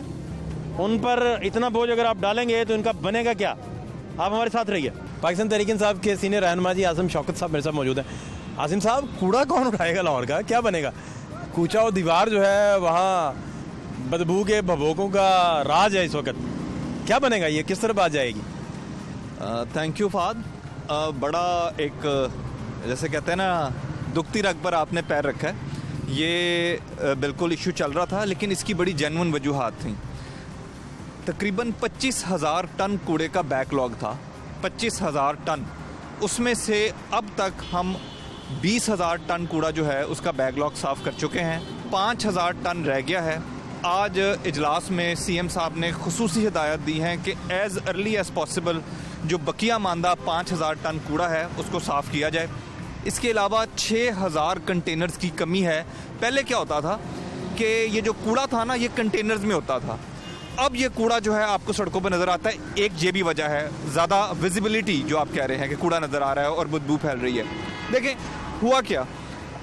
उन पर इतना बोझ अगर आप डालेंगे तो इनका बनेगा क्या। आप हमारे साथ रहिए। पाकिस्तान तहरीक इंसाफ के सीनियर रहनुमा जी आसिम शौकत साहब मेरे साथ मौजूद हैं। आसिम साहब, कूड़ा कौन उठाएगा लाहौर का, क्या बनेगा? कूचा और दीवार जो है वहाँ बदबू के भभोकों का राज है इस वक्त, क्या बनेगा, ये किस तरफ आ जाएगी? Thank you Fahd. बड़ा एक जैसे कहते हैं ना दुखती रग पर आपने पैर रखा है। ये बिल्कुल इशू चल रहा था, लेकिन इसकी बड़ी जेन्युइन वजूहात थी। तकरीबन 25,000 टन कूड़े का बैकलॉग था, 25,000 टन। उसमें से अब तक हम 20,000 टन कूड़ा जो है उसका बैकलॉग साफ़ कर चुके हैं, 5,000 टन रह गया है। आज इजलास में सीएम साहब ने खुसूसी हिदायत दी हैं कि एज़ अर्ली एज़ पॉसिबल जो बकिया मानदा 5,000 टन कूड़ा है उसको साफ़ किया जाए। इसके अलावा 6,000 कंटेनर्स की कमी है। पहले क्या होता था कि ये जो कूड़ा था ना ये कंटेनर्स में होता था, अब ये कूड़ा जो है आपको सड़कों पर नज़र आता है। एक ये भी वजह है, ज़्यादा विजिबिलिटी जो आप कह रहे हैं कि कूड़ा नज़र आ रहा है और बदबू फैल रही है। देखें हुआ क्या,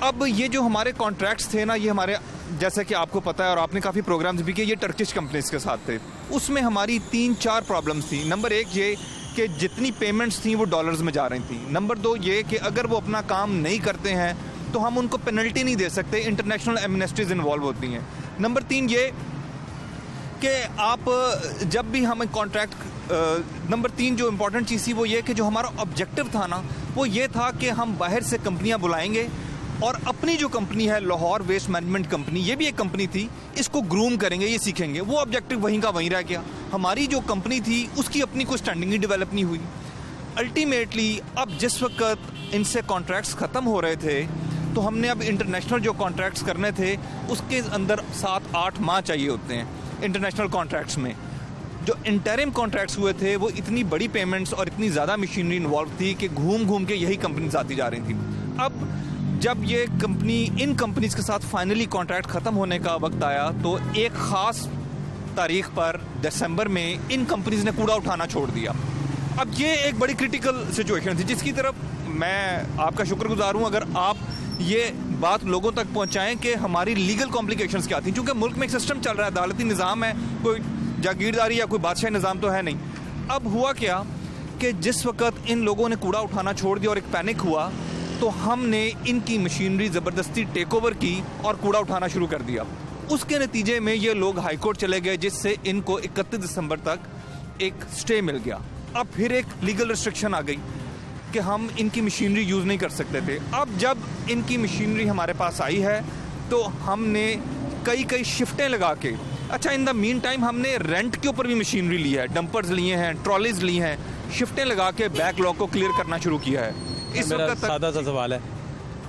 अब ये जो हमारे कॉन्ट्रैक्ट्स थे ना, ये हमारे जैसे कि आपको पता है और आपने काफ़ी प्रोग्राम्स भी किए, ये टर्किश कंपनीज़ के साथ थे। उसमें हमारी 3-4 प्रॉब्लम्स थी। नंबर 1 ये कि जितनी पेमेंट्स थी वो डॉलर्स में जा रही थी। नंबर 2 ये कि अगर वो अपना काम नहीं करते हैं तो हम उनको पेनल्टी नहीं दे सकते, इंटरनेशनल एमनेस्टीज इन्वॉल्व होती हैं। नंबर 3 ये कि आप जब भी हमें कॉन्ट्रैक्ट नंबर 3 जो इम्पोर्टेंट चीज़ थी वो ये कि जो हमारा ऑब्जेक्टिव था ना वो ये था कि हम बाहर से कंपनियां बुलाएंगे और अपनी जो कंपनी है लाहौर वेस्ट मैनेजमेंट कंपनी, ये भी एक कंपनी थी, इसको ग्रूम करेंगे, ये सीखेंगे। वो ऑब्जेक्टिव वहीं का वहीं रह गया। हमारी जो कंपनी थी उसकी अपनी कोई स्टैंडिंग ही डेवलप नहीं हुई। अल्टीमेटली अब जिस वक्त इनसे कॉन्ट्रैक्ट्स ख़त्म हो रहे थे तो हमने अब इंटरनेशनल जो कॉन्ट्रैक्ट्स करने थे उसके अंदर 7-8 माह चाहिए होते हैं इंटरनेशनल कॉन्ट्रैक्ट्स में। जो इंटरिम कॉन्ट्रैक्ट्स हुए थे वो इतनी बड़ी पेमेंट्स और इतनी ज़्यादा मशीनरी इन्वॉल्व थी कि घूम घूम के यही कंपनीज आती जा रही थी। अब जब ये कंपनी इन कंपनीज के साथ फाइनली कॉन्ट्रैक्ट ख़त्म होने का वक्त आया तो एक ख़ास तारीख पर दिसंबर में इन कंपनीज ने कूड़ा उठाना छोड़ दिया। अब ये एक बड़ी क्रिटिकल सिचुएशन थी जिसकी तरफ मैं आपका शुक्रगुजार हूँ अगर आप ये बात लोगों तक पहुँचाएँ कि हमारी लीगल कॉम्प्लिकेशंस क्या थी। क्योंकि मुल्क में एक सिस्टम चल रहा है, अदालती निज़ाम है, कोई जागीरदारी या कोई बादशाही निज़ाम तो है नहीं। अब हुआ क्या कि जिस वक्त इन लोगों ने कूड़ा उठाना छोड़ दिया और एक पैनिक हुआ तो हमने इनकी मशीनरी ज़बरदस्ती टेक ओवर की और कूड़ा उठाना शुरू कर दिया। उसके नतीजे में ये लोग हाई कोर्ट चले गए जिससे इनको 31 दिसंबर तक एक स्टे मिल गया। अब फिर एक लीगल रिस्ट्रिक्शन आ गई कि हम इनकी मशीनरी यूज़ नहीं कर सकते थे। अब जब इनकी मशीनरी हमारे पास आई है तो हमने कई शिफ्टें लगा के, अच्छा इन द मीन टाइम हमने रेंट के ऊपर भी मशीनरी ली है, डंपर्स लिए हैं, ट्रॉलीज ली हैं, शिफ्टें लगा के बैकलॉग को क्लियर करना शुरू किया है। इस मेरा सादा सा सवाल है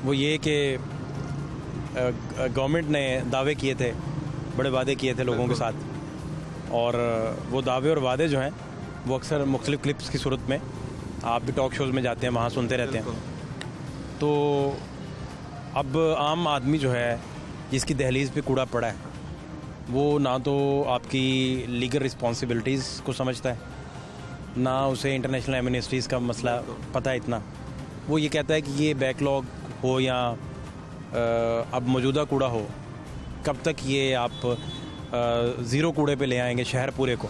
वो ये कि गवर्नमेंट ने दावे किए थे, बड़े वादे किए थे लोगों के साथ और वो दावे और वादे जो हैं वो अक्सर मुख्तलिफ क्लिप्स की सूरत में आप भी टॉक शोज़ में जाते हैं वहाँ सुनते रहते हैं। तो अब आम आदमी जो है जिसकी दहलीज़ पे कूड़ा पड़ा है वो ना तो आपकी लीगल रिस्पॉन्सिबिलिटीज़ को समझता है, ना उसे इंटरनेशनल एमनेस्टीज़ का मसला पता है इतना। वो ये कहता है कि ये बैकलॉग हो या अब मौजूदा कूड़ा हो, कब तक ये आप ज़ीरो कूड़े पे ले आएंगे शहर पूरे को।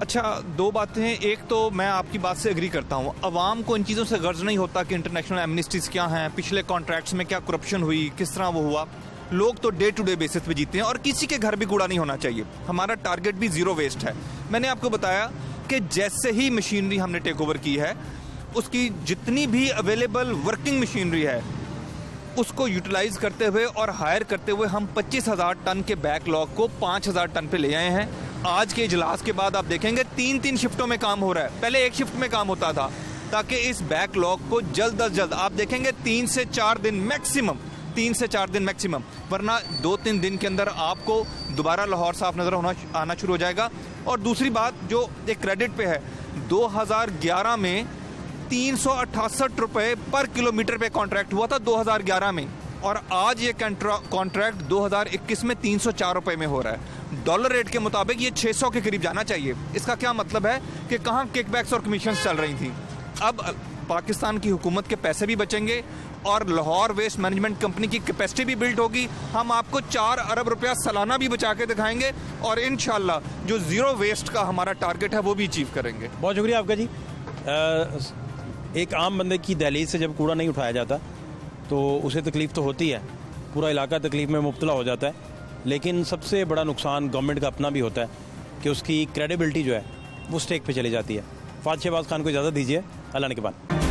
अच्छा, 2 बातें हैं। एक तो मैं आपकी बात से एग्री करता हूँ, अवाम को इन चीज़ों से गर्ज नहीं होता कि इंटरनेशनल एमनेस्टीज़ क्या हैं, पिछले कॉन्ट्रैक्ट्स में क्या करप्शन हुई, किस तरह वो हुआ। लोग तो डे टू डे बेसिस पे जीते हैं और किसी के घर भी कूड़ा नहीं होना चाहिए। हमारा टारगेट भी ज़ीरो वेस्ट है। मैंने आपको बताया कि जैसे ही मशीनरी हमने टेक ओवर की है उसकी जितनी भी अवेलेबल वर्किंग मशीनरी है उसको यूटिलाइज करते हुए और हायर करते हुए हम 25,000 टन के बैकलॉग को 5,000 टन पे ले आए हैं। आज के इजलास के बाद आप देखेंगे 3-3 शिफ्टों में काम हो रहा है, पहले एक शिफ्ट में काम होता था, ताकि इस बैकलॉग को जल्द अज जल्द आप देखेंगे 3 से 4 दिन मैक्सिमम, 3 से 4 दिन मैक्सिमम, वरना 2-3 दिन के अंदर आपको दोबारा लाहौर साफ नजर आना शुरू हो जाएगा। और दूसरी बात जो एक क्रेडिट पे है, 2011 में 368 रुपए पर किलोमीटर पे कॉन्ट्रैक्ट हुआ था 2011 में, और आज ये कॉन्ट्रैक्ट 2021 में 304 रुपए में हो रहा है। डॉलर रेट के मुताबिक ये 600 के करीब जाना चाहिए। इसका क्या मतलब है कि कहाँ किकबैक्स और कमीशंस चल रही थी। अब पाकिस्तान की हुकूमत के पैसे भी बचेंगे और लाहौर वेस्ट मैनेजमेंट कंपनी की कैपेसिटी भी बिल्ड होगी। हम आपको 4 अरब रुपया सालाना भी बचा के दिखाएंगे और इंशाल्लाह जो ज़ीरो वेस्ट का हमारा टारगेट है वो भी अचीव करेंगे। बहुत शुक्रिया आपका जी। एक आम बंदे की दहलीज से जब कूड़ा नहीं उठाया जाता तो उसे तकलीफ़ तो होती है, पूरा इलाका तकलीफ़ में मुब्तला हो जाता है, लेकिन सबसे बड़ा नुकसान गवर्नमेंट का अपना भी होता है कि उसकी क्रेडिबिलिटी जो है वो स्टेक पे चली जाती है। फाद शहबाज खान को इजाज़त दीजिए, अल्लाह ने के बाद।